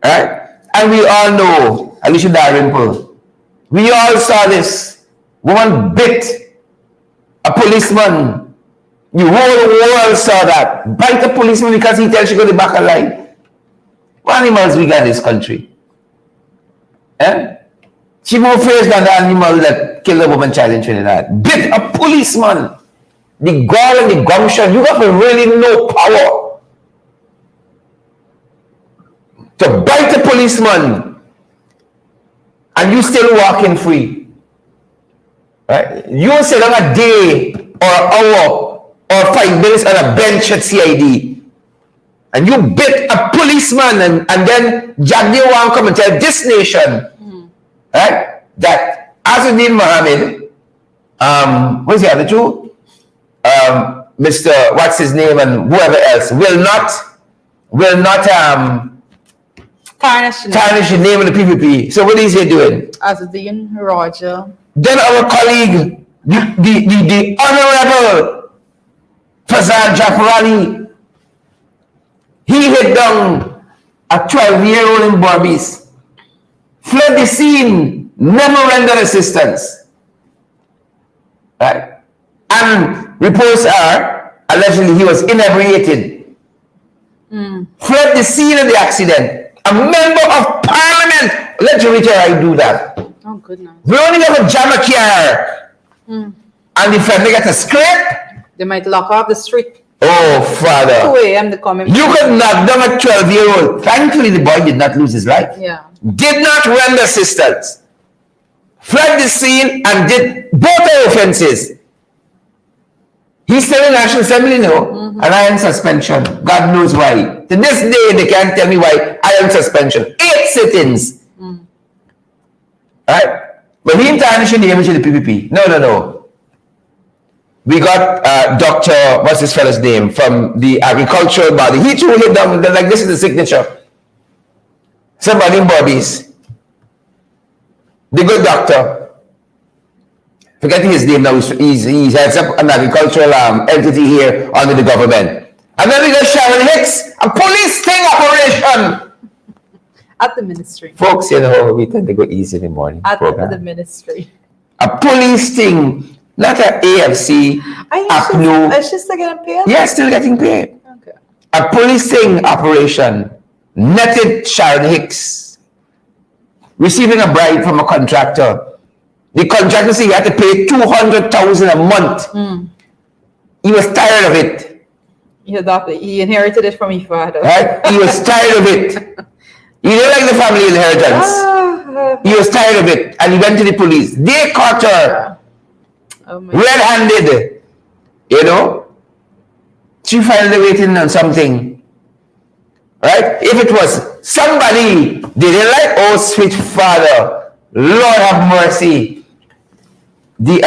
Right? And we all know, Alicia Dalrymple, we all saw this. Woman bit a policeman. The whole world saw that. Bite a policeman because he tells you go the back of line. What animals we got in this country? Eh? She more fierce than the animal that killed a woman child in Trinidad. Bit a policeman. The gall and the gumption. You got to really know power to bite a policeman and you still walking free. Right? You sit on a day or an hour or 5 minutes on a bench at CID and you bit a policeman and then Jagdi Wang come and tell this nation right, that Azuddin Mohammed, what's the other two? Mr. What's his name and whoever else will not tarnish the name of the PPP. So what is he doing? Azuddin, Roger. Then our colleague, the Honorable Fazal Jafarani, he hit down a 12-year-old in Barbies, fled the scene, never rendered assistance. Right? And reports are, allegedly he was inebriated. Fled the scene of the accident. A member of parliament, let you reach I do that. Oh, goodness. We only have a jam car. And the family got a scrape. They might lock off the street. Oh, Father. 2 a.m. they come in. You could knock down a 12-year-old. Thankfully, the boy did not lose his life. Yeah. Did not render assistance. Fled the scene and did both offenses. He's still in National Assembly now, and I am suspension. God knows why. To this day, they can't tell me why I am suspension. 8 sit-ins. Right? But he didn't tarnish the image of the PPP. No. We got Dr. What's this fella's name? From the agricultural body. He too hit down like this is the signature. Somebody in Bobby's. The good doctor. Forgetting his name now, he heads up an agricultural entity here under the government. And then we got Sharon Hicks, a police sting operation. At the ministry. Folks, you know, we tend to go easy in the morning. At the ministry. A police sting, not an AFC, APNU. Is she still getting paid? Yeah, still getting paid. Okay. A police sting operation netted Sharon Hicks receiving a bribe from a contractor. The contractor said he had to pay $200,000 a month. He was tired of it. He inherited it from his father. Right? He was tired of it. He didn't like the family inheritance. He was tired of it, and he went to the police. They caught her red-handed. You know, she finally waiting on something. Right? If it was somebody they didn't like, oh sweet Father, Lord have mercy. The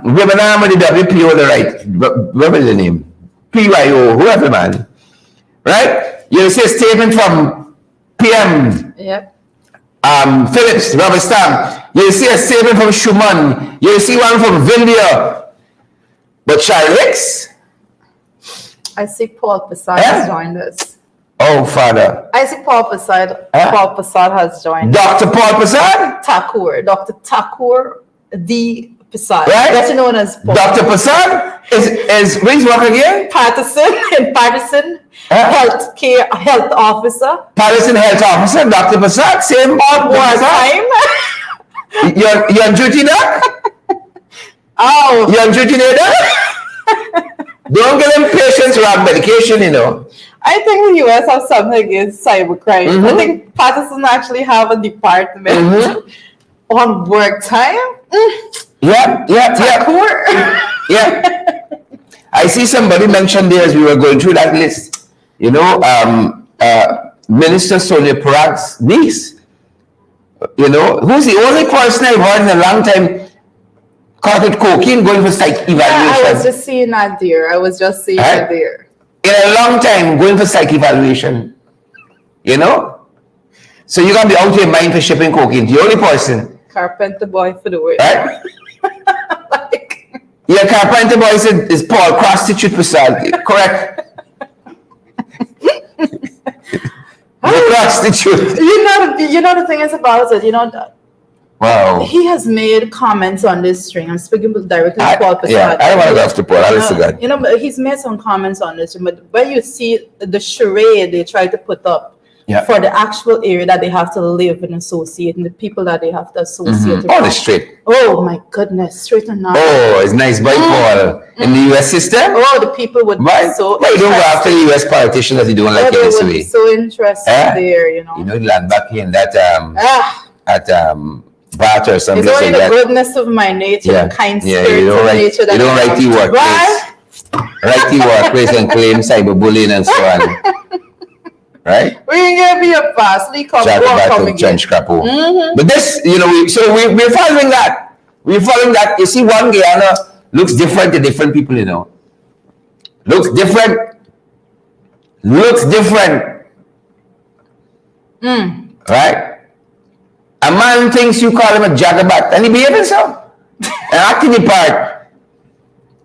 women arm of the WPO, the right, what is the name? PYO, whoever, man. Right? You see a statement from PM. Yep. Phillips, Robert Stamp. You'll see a statement from Schumann. You'll see one from Vindia. But Charles Hicks? I see Paul Passad has joined us. Oh, Father. I see Paul Passad. Paul Passad has joined Dr. Paul Passad? Thakur. Dr. Thakur D. Passad. Right? Better known as Paul. Dr. Passad is where's work again? Patterson in Patterson. Health officer. Patterson health officer, Dr. Passad, same board time. You're on duty now? Oh. You're on duty now? Don't give them patients wrong medication, you know. I think the US has something against cybercrime. I think Patterson actually have a department on work time. Yeah. I see somebody mentioned there as we were going through that list. You know, Minister Sonia Parag's niece. You know, who's the only person I've heard in a long time caught with cocaine going for psych evaluation. I was just seeing that there. In a long time, going for psych evaluation. You know? So you're going to be out of your mind for shipping cocaine. The only person. Carpenter boy for the way. Right? Yeah, carpenter boy is Paul, prostitute Passad. Correct? The prostitute. You know the thing is about it. You know, wow. He has made comments on this string. I'm speaking directly to Paul Passad. Yeah, I don't want to go after Paul. Honest to God. You know, but he's made some comments on this. But when you see the charade they try to put up for the actual area that they have to live and associate, and the people that they have to associate with. Oh, the straight. Oh my goodness, straight and narrow. Oh, it's nice by Paul. In the US system? Oh, the people would be so. Why you don't go after the US politicians that you don't like in this way? So interested there, you know. You know, the land back here in that at Bat or something. It's only the goodness of my nature, the kind spirit of nature that you don't write the workplace. Write the workplace and claim cyberbullying and so on. Right? We can give me a pass. We come again. But this, you know, we're following that. We're following that. You see, one Guyana looks different to different people, you know. Looks different. Right? A man thinks you call him a jagabat, and he behaves himself. And acting the part.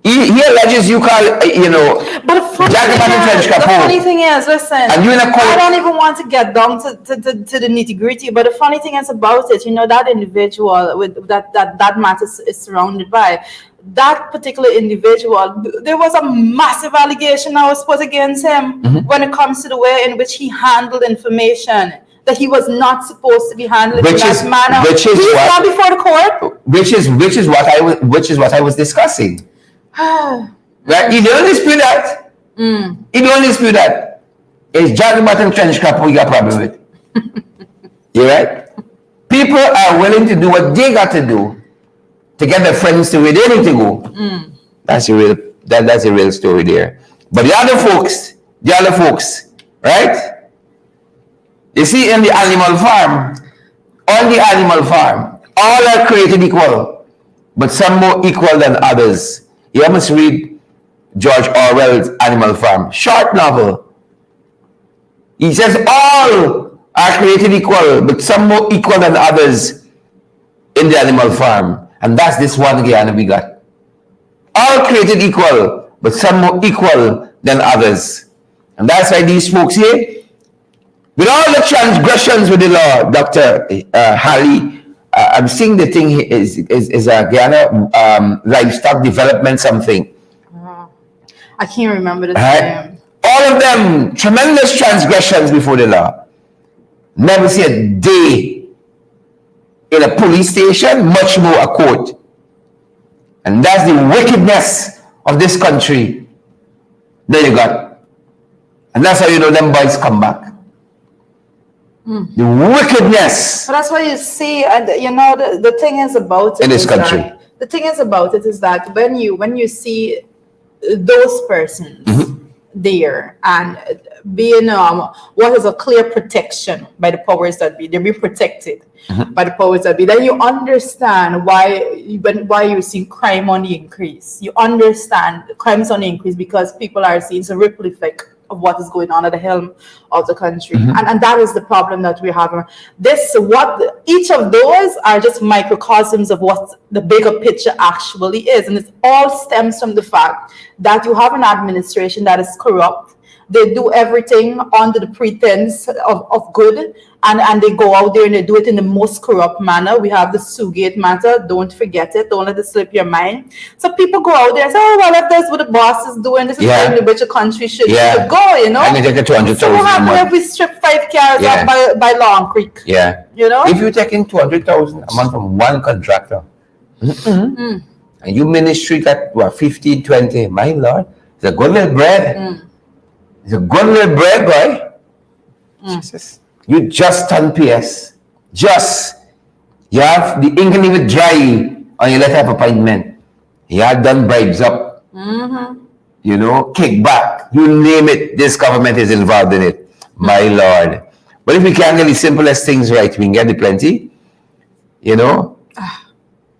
He alleges you call, you know, but the funny thing is, listen, and I don't even want to get down to the nitty gritty, but the funny thing is about it, you know, that individual with that matter is surrounded by, that particular individual, there was a massive allegation that was put against him when it comes to the way in which he handled information that he was not supposed to be handling in that manner. He's not before the court. Which is what I was discussing. Right? You don't dispute that. You don't dispute that. It's Jagabat and trench crap who you got a problem with. You right? People are willing to do what they got to do to get their friends to where they need to go. That's a real story there. But the other folks, right? You see, in the animal farm, on the animal farm, all are created equal, but some more equal than others. You must read George Orwell's Animal Farm, short novel. He says all are created equal, but some more equal than others in the animal farm. And that's this one Guyana we got. All created equal, but some more equal than others. And that's why these folks here, with all the transgressions with the law, Dr. Halley, I'm seeing the thing is a Guyana livestock development something. I can't remember the name. All of them, tremendous transgressions before the law. Never see a day in a police station, much more a court. And that's the wickedness of this country. There you got. And that's how you know them boys come back. The wickedness. But that's what you see, and you know the thing is about it in this country. The thing is about it is that when you see those persons there and being what is a clear protection by the powers that be, they're being protected by the powers that be, then you understand why you see crime on the increase. You understand crime is on the increase because people are seeing a ripple effect of what is going on at the helm of the country. And that is the problem that we're having. Each of those are just microcosms of what the bigger picture actually is. And it all stems from the fact that you have an administration that is corrupt. They do everything under the pretense of good, and they go out there and they do it in the most corrupt manner. We have the Sugate matter. Don't forget it. Don't let it slip your mind. So people go out there and say, oh, well, if that's what the boss is doing, this is where the richer country should go, you know? And they take a 200,000 So what happens if we strip 5 cars off by Long Creek? Yeah. You know? If you're taking 200,000 a month from one contractor, and you ministry got, 15, 20, my Lord, it's a good little bread. It's a good little bread, boy. Jesus. You just turn PS. You have the ink and even dry on your letter of appointment. You have done bribes up. You know, kickback. You name it. This government is involved in it. My Lord. But if we can't get the simplest things right, we can get the plenty. You know?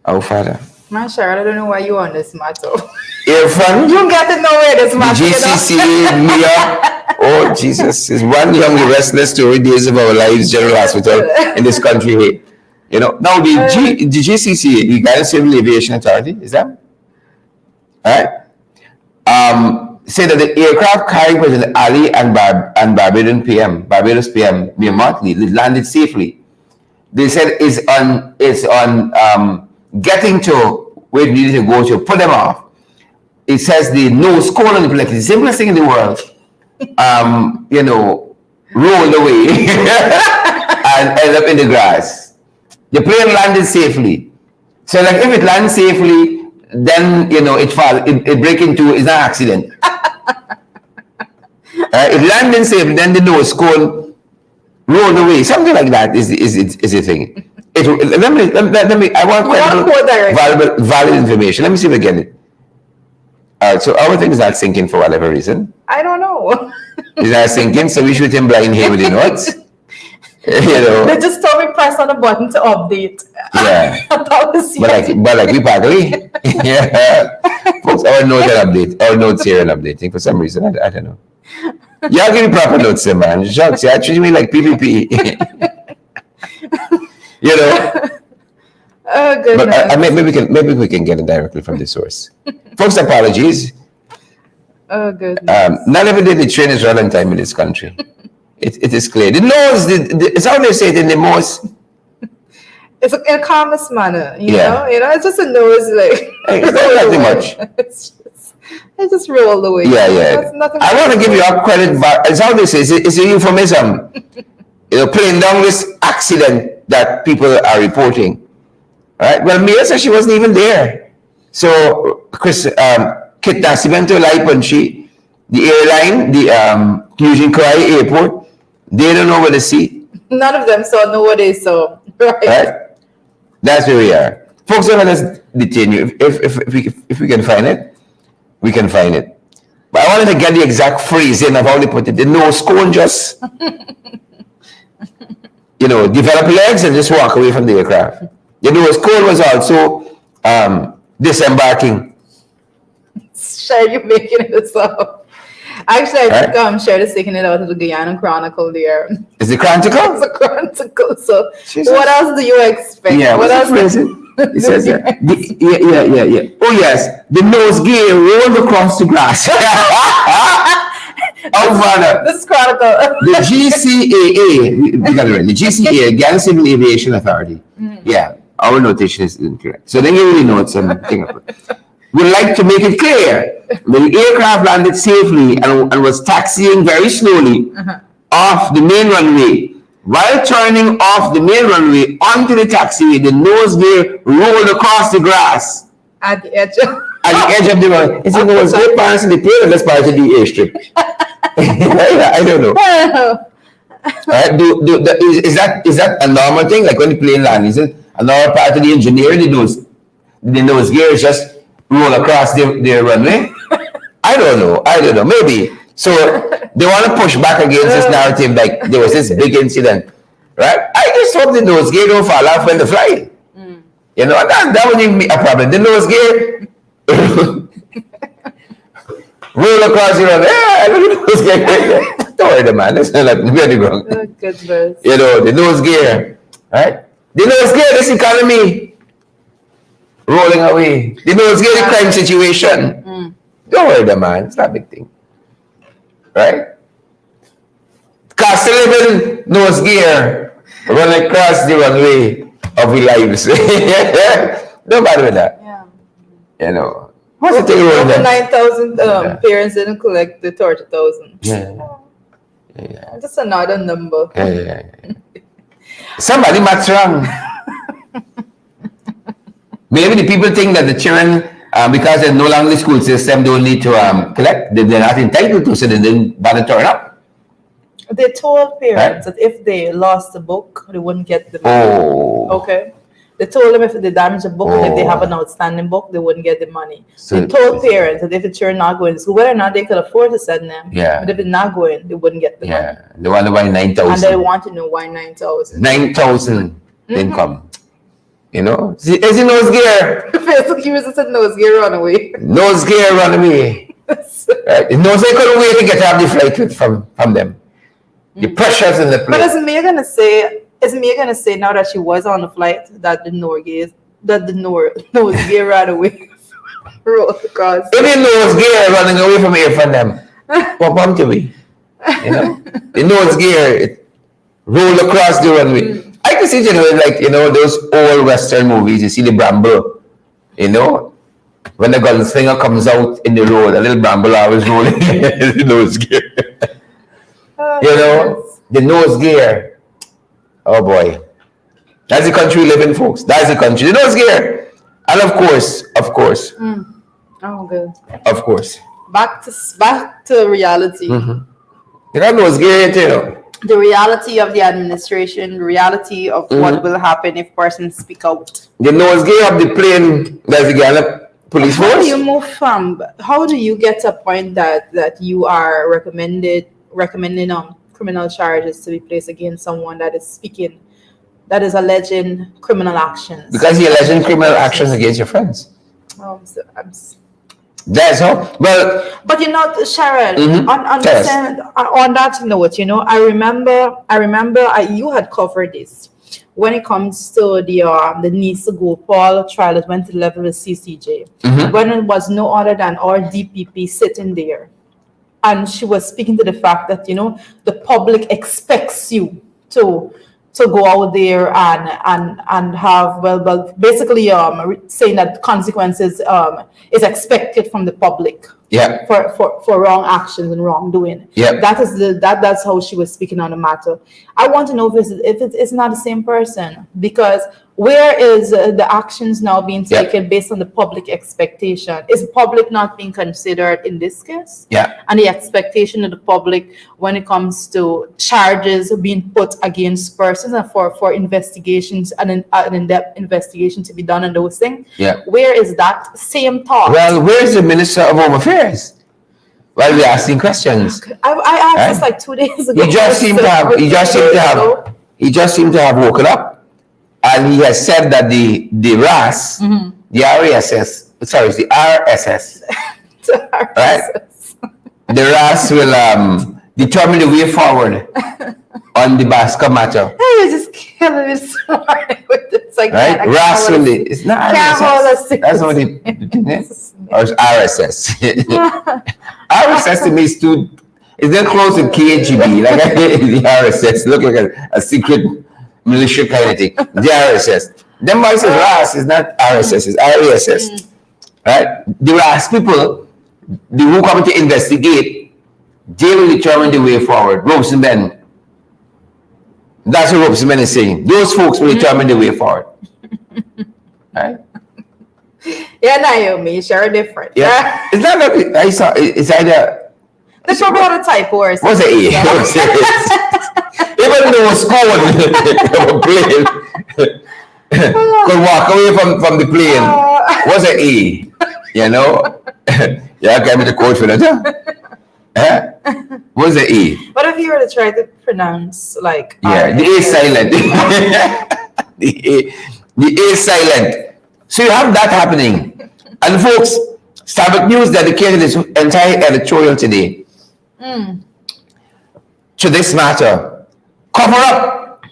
Our Father. Man, Sharon, I don't know why you on this matter. Earphone. You got to know where this matter, GCC, Mia. Oh, Jesus. It's one young restless story, days of our lives, General Hospital in this country. You know, now the GCC, the Guidance Civil Aviation Authority, is that? All right. Say that the aircraft carrying President Ali and Barbados PM, Mia Motley, landed safely. They said it's on getting to where it needed to go to put them off. It says the nose cone on the plane, the simplest thing in the world, you know, rolled away and ended up in the grass. The plane landed safely. So like if it lands safely, then you know it break into, it's an accident. It landed safely, then the nose cone rolled away. Something like that is a thing. Let me. I want valid information. Let me see if I get it. So our thing is not sinking for whatever reason. I don't know. It's not sinking, so we shoot him blind here with the notes. You know. They just told me press on the button to update. Yeah. but like we partly. Yeah. Folks, our notes are update. Our notes here are updating for some reason. I don't know. Y'all give me proper notes, man. Shucks, you treat me like PPP. You know. Oh goodness. But maybe we can get it directly from the source. Folks, apologies. Oh goodness. Not every day the train is run on time in this country. It is clear. The nose, it's how they say it in the most. It's in a calmest manner, you know. It's just a nose like. It's not nothing much. It just rolled away. Yeah. I want to give you a credit. It's how they say it's a euphemism. You know, playing down this accident that people are reporting. Right? Well, Mia said she wasn't even there. So, Kit Nascimento, Laipanchi, the airline, the Eugene Cry Airport, they don't know where to see. None of them saw, know what they saw. Right? That's where we are. Folks, don't let us detain you. If we can find it, we can find it. But I wanted to get the exact phrasing of how they put it. The nose cone just, you know, develop legs and just walk away from the aircraft. The nose cone was also disembarking. Sure, you're making this up. Actually, I think Sharon is taking it out of the Guyana Chronicle there. Is it Chronicle? It's a Chronicle. So, Jesus. What else do you expect? Yeah, what else? It says yeah. Oh yes, the nose gear rolled across the grass. Oh, Father. This Chronicle. The GCAA, we got it right. The GCAA, Ghana Civil Aviation Authority. Yeah, our notation is incorrect. So then you really know it's something. We'd like to make it clear the aircraft landed safely and was taxiing very slowly off the main runway. While turning off the main runway onto the taxiway, the nose gear rolled across the grass. At the edge of the runway. It's a nose gear passing the plane, that's part of the airstrip. I don't know. Is that a normal thing? Like when the plane lands, is it a normal part of the engineering? The nose gear is just roll across the runway? I don't know. Maybe. So they want to push back against this narrative like there was this big incident, right? I just hope the nose gear don't fall off when they fly. You know, that wouldn't be a problem. The nose gear, roll across the road. Yeah, look at the nose gear. Don't worry, man. That's not very wrong. Oh, goodness. You know, the nose gear, right? The nose gear, this economy rolling away. The nose gear, the crime situation. Don't worry, man. It's not a big thing, right? Cost of living, nose gear, run across the runway of our lives. Don't bother with that. Yeah. You know, what's the thing wrong Over there? 9,000 parents didn't collect the 30,000. Yeah. Just another number. Yeah. Somebody maths wrong. Maybe the people think that the children, because they're no longer in the school system, don't need to collect. They're not entitled to, so they didn't bother turn up. They told parents that if they lost the book, they wouldn't get the money. Oh. Okay. They told them if they damage a book and if they have an outstanding book, they wouldn't get the money. So, they told parents that if the children not going to school, whether or not they could afford to send them, but if they're not going, they wouldn't get the money. They want to buy 9,000. And they want to know why 9,000. 9,000 income. You know? Is it nose gear? Facebook users said nose gear run away. Nose gear run away. Right? The nose gear couldn't wait to get off the flight from them. The pressures in the plane. But is Mia gonna say now that she was on the flight that the nose gear ran away? Roll across. If the nose gear running away from here from them, what bomb to be? You know? The nose gear it rolled across the runway. I can see those old Western movies, you see the bramble, you know? When the gunslinger comes out in the road, a little bramble always rolling the nose gear. You know, the nose gear. Oh boy. That's the country we live in, folks. That's the country. The nose gear. And of course. Oh, good. Of course. Back to reality. You got nose gear, you know. The reality of the administration, the reality of what will happen if persons speak out. The nose gear of the plane, that's the Ghana police force. How do you move from? How do you get to a point that you are recommending criminal charges to be placed against someone that is speaking, that is alleging criminal actions? Because you're alleging criminal actions against your friends. That's how. Well, but you know, Sharon, on that note, you know, I remember you had covered this when it comes to the Nisa Gopal trial that went to the level of CCJ, when it was no other than our DPP sitting there. And she was speaking to the fact that, you know, the public expects you to go out there and have basically saying that consequences is expected from the public for wrong actions and wrongdoing. That's how she was speaking on the matter. I want to know if it's not the same person, because where is the actions now being taken based on the public expectation? Is public not being considered in this case? And the expectation of the public when it comes to charges being put against persons and for investigations and an in-depth investigation to be done on those things? Where is that same thought? Well, where's the Minister of Home Affairs? While we're asking questions. I asked this like 2 days ago. He just seemed to have woken up. And he has said that the RAS, the RASS, sorry, it's the RSS, right? The RAS will determine the way forward on the Basca matter. Hey, you're just killing me this morning with this. Like, right? RAS will, it's not RSS. That's what the thing is. Or it's RSS. RSS to me is too, it's then close to KGB. Like the RSS, look like a secret militia kind of thing. The RSS. Then why says RAS is not RSS, it's RASS. Right? The RAS people, the who come to investigate, they will determine the way forward. Ropes and men. That's what Ropes and men is saying. Those folks will determine the way forward. Right? Yeah, Naomi, sure different. Yeah. It's not like I saw it's either there's probably a typo or something. What's the E? Even though it's cold, plane could walk away from the plane. What's the E? You know? Yeah, I gave me the code for that. What's the E? What if you were to try to pronounce like the A is silent. The A is silent. So you have that happening. And folks, Starbuck News dedicated its entire editorial today to this matter. Cover up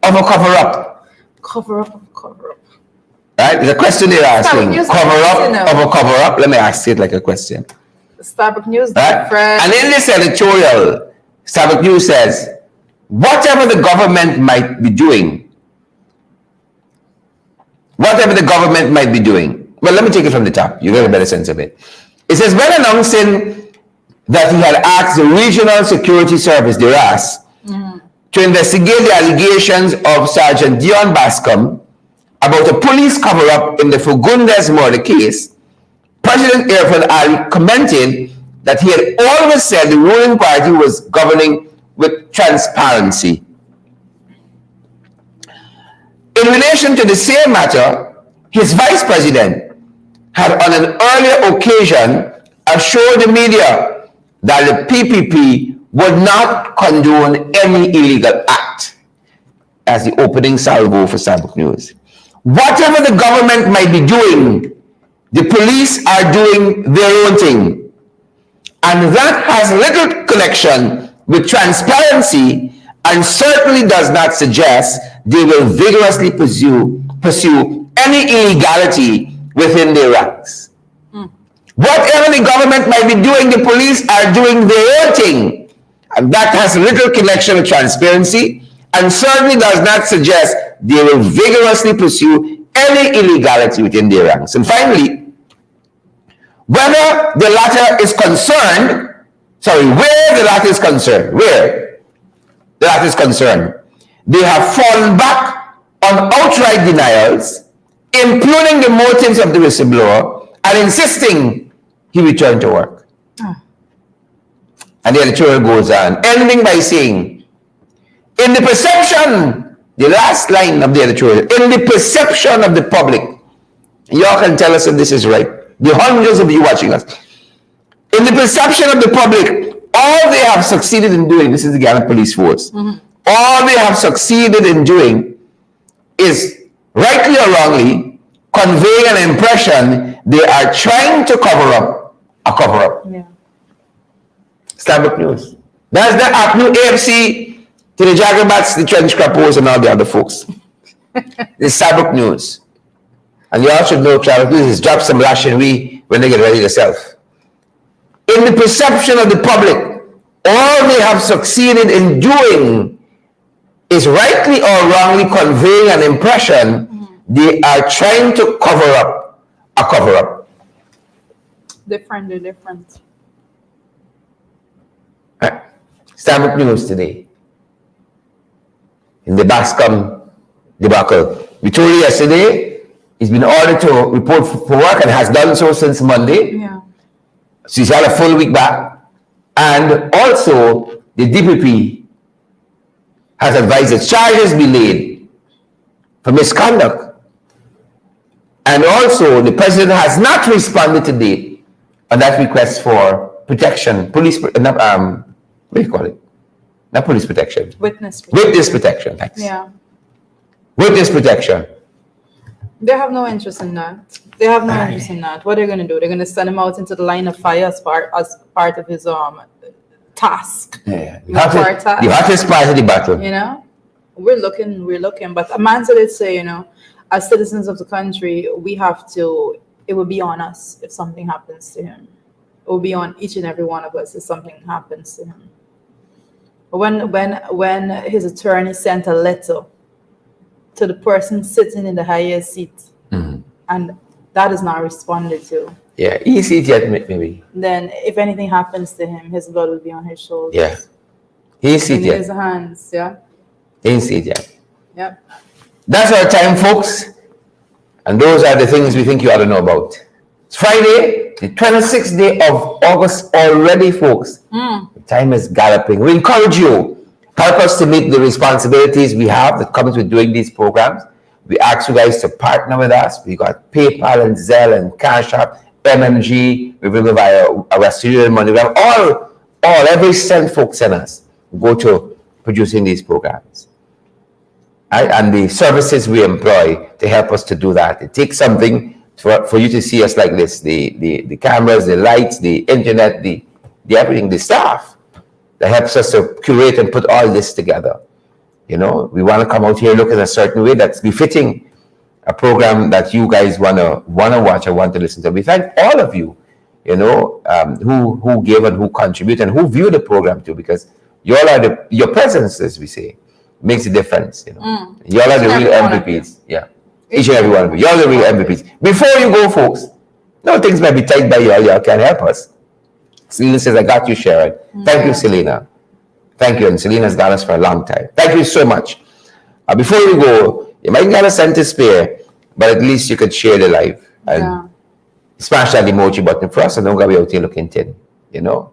of a cover up. Cover up of cover up. Right? The question they're asking. News Cover up different, of a cover up. Let me ask it like a question. Starbuck News Right? different. And in this editorial, Starbuck News says, whatever the government might be doing, well, let me take it from the top. You get a better sense of it. It says, when announcing that he had asked the Regional Security Service, the RAS, to investigate the allegations of Sergeant Dion Bascom about a police cover-up in the Fagundes murder case, President Irfan Ali commented that he had always said the ruling party was governing with transparency. In relation to the same matter, his vice president had on an earlier occasion assured the media that the PPP would not condone any illegal act, as the opening salvo for Starbuck News. Whatever the government might be doing, the police are doing their own thing. And that has little connection with transparency and certainly does not suggest they will vigorously pursue any illegality within their ranks. Whatever the government might be doing, the police are doing their own thing. And that has little connection with transparency and certainly does not suggest they will vigorously pursue any illegality within their ranks. And finally, where the latter is concerned, they have fallen back on outright denials, impugning the motives of the whistleblower and insisting he return to work. And the editorial goes on, ending by saying, in the perception, the last line of the editorial, in the perception of the public, y'all can tell us if this is right, the hundreds of you watching us, in the perception of the public, all they have succeeded in doing, this is the Ghana Police Force, all they have succeeded in doing is, rightly or wrongly, conveying an impression they are trying to cover up a cover-up. Yeah. Starbuck News. That's the APNU AFC to the Jaggerbats, the Trench Crappos, and all the other folks. It's Starbuck News. And you all should know Starbuck News is drop some rationary when they get ready to sell. In the perception of the public, all they have succeeded in doing is rightly or wrongly conveying an impression they are trying to cover up a cover-up. They're different. Right. Starbuck News today. In the Bascom debacle. We told you yesterday, he's been ordered to report for work and has done so since Monday. Yeah. So he's had a full week back. And also, the DPP has advised that charges be laid for misconduct. And also, the president has not responded to date on that request for protection, police, what do you call it? Not police protection. Witness protection. Witness protection, thanks. Yeah. Witness protection. They have no interest in that. What are they going to do? They're going to send him out into the line of fire as part of his task. Yeah. The hottest part of the battle. You know, we're looking. But a man did say, you know, as citizens of the country, we have to. It will be on us if something happens to him. It will be on each and every one of us if something happens to him. When his attorney sent a letter to the person sitting in the highest seat, and that is not responded to. Yeah, he see it yet, maybe. Then, if anything happens to him, his blood will be on his shoulders. Yeah, he see it yet. In his hands, yeah. He see it yet. Yep. That's our time, folks. And those are the things we think you ought to know about. It's Friday, the 26th day of August already, folks. The time is galloping. We encourage you, help us to meet the responsibilities we have that comes with doing these programs. We ask you guys to partner with us. We got PayPal and Zelle and Cash App, MMG. We will via our studio money. We have every cent folks send us go to producing these programs. And the services we employ to help us to do that. It takes something for you to see us like this, the cameras, the lights, the internet, the everything, the staff that helps us to curate and put all this together. You know, we want to come out here looking a certain way that's befitting a program that you guys wanna watch and want to listen to. We thank all of you, you know, who give and who contribute and who view the program too, because y'all are your presence, as we say, makes a difference. You know, y'all are the real MVPs. Yeah, each and every one of you. Y'all are the real MVPs. Before you go, folks, no, things might be tight by y'all. Y'all can't help us. Selena says, "I got you, Sharon." Thank you, Selena. Thank you, and Selena's got us for a long time. Thank you so much. Before you go, you might get a cent to spare, but at least you could share the live and smash that emoji button for us, and don't go out here looking thin, you know.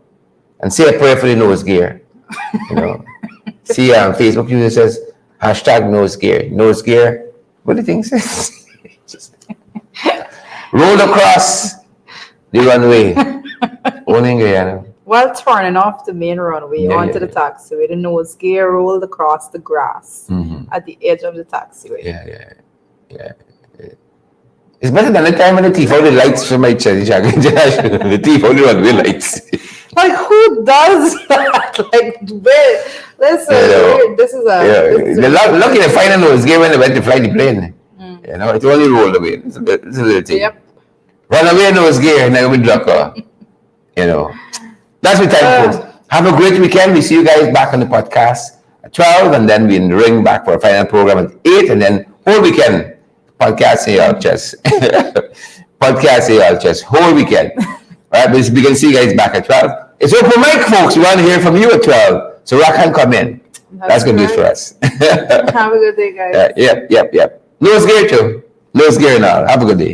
And say a prayer for the nose gear, you know. See, Facebook user says #nose gear. Nose gear. What do you think says? Roll across the runway. While turning off the main runway onto the taxiway, the nose gear rolled across the grass at the edge of the taxiway. Yeah. It's better than the time when the thief out the lights from my church. The thief out the runway lights. Like, who does that? Like, listen, this is a... They're lucky to find a nose gear when they went to fly the plane. You know, it only rolled away. It's a little thing. Yep. Run away nose gear and then we block her. You know. That's the time, folks. Have a great weekend. We see you guys back on the podcast at 12, and then we ring back for a final program at 8, and then whole weekend, podcast in your chest. Podcast in your chest, whole weekend. All right, but we can see you guys back at 12. It's open mic, folks. We want to hear from you at 12. So rock and come in. That's going to do it for us. Have a good day, guys. Yep. Nose gear too. Nose gear now. Have a good day.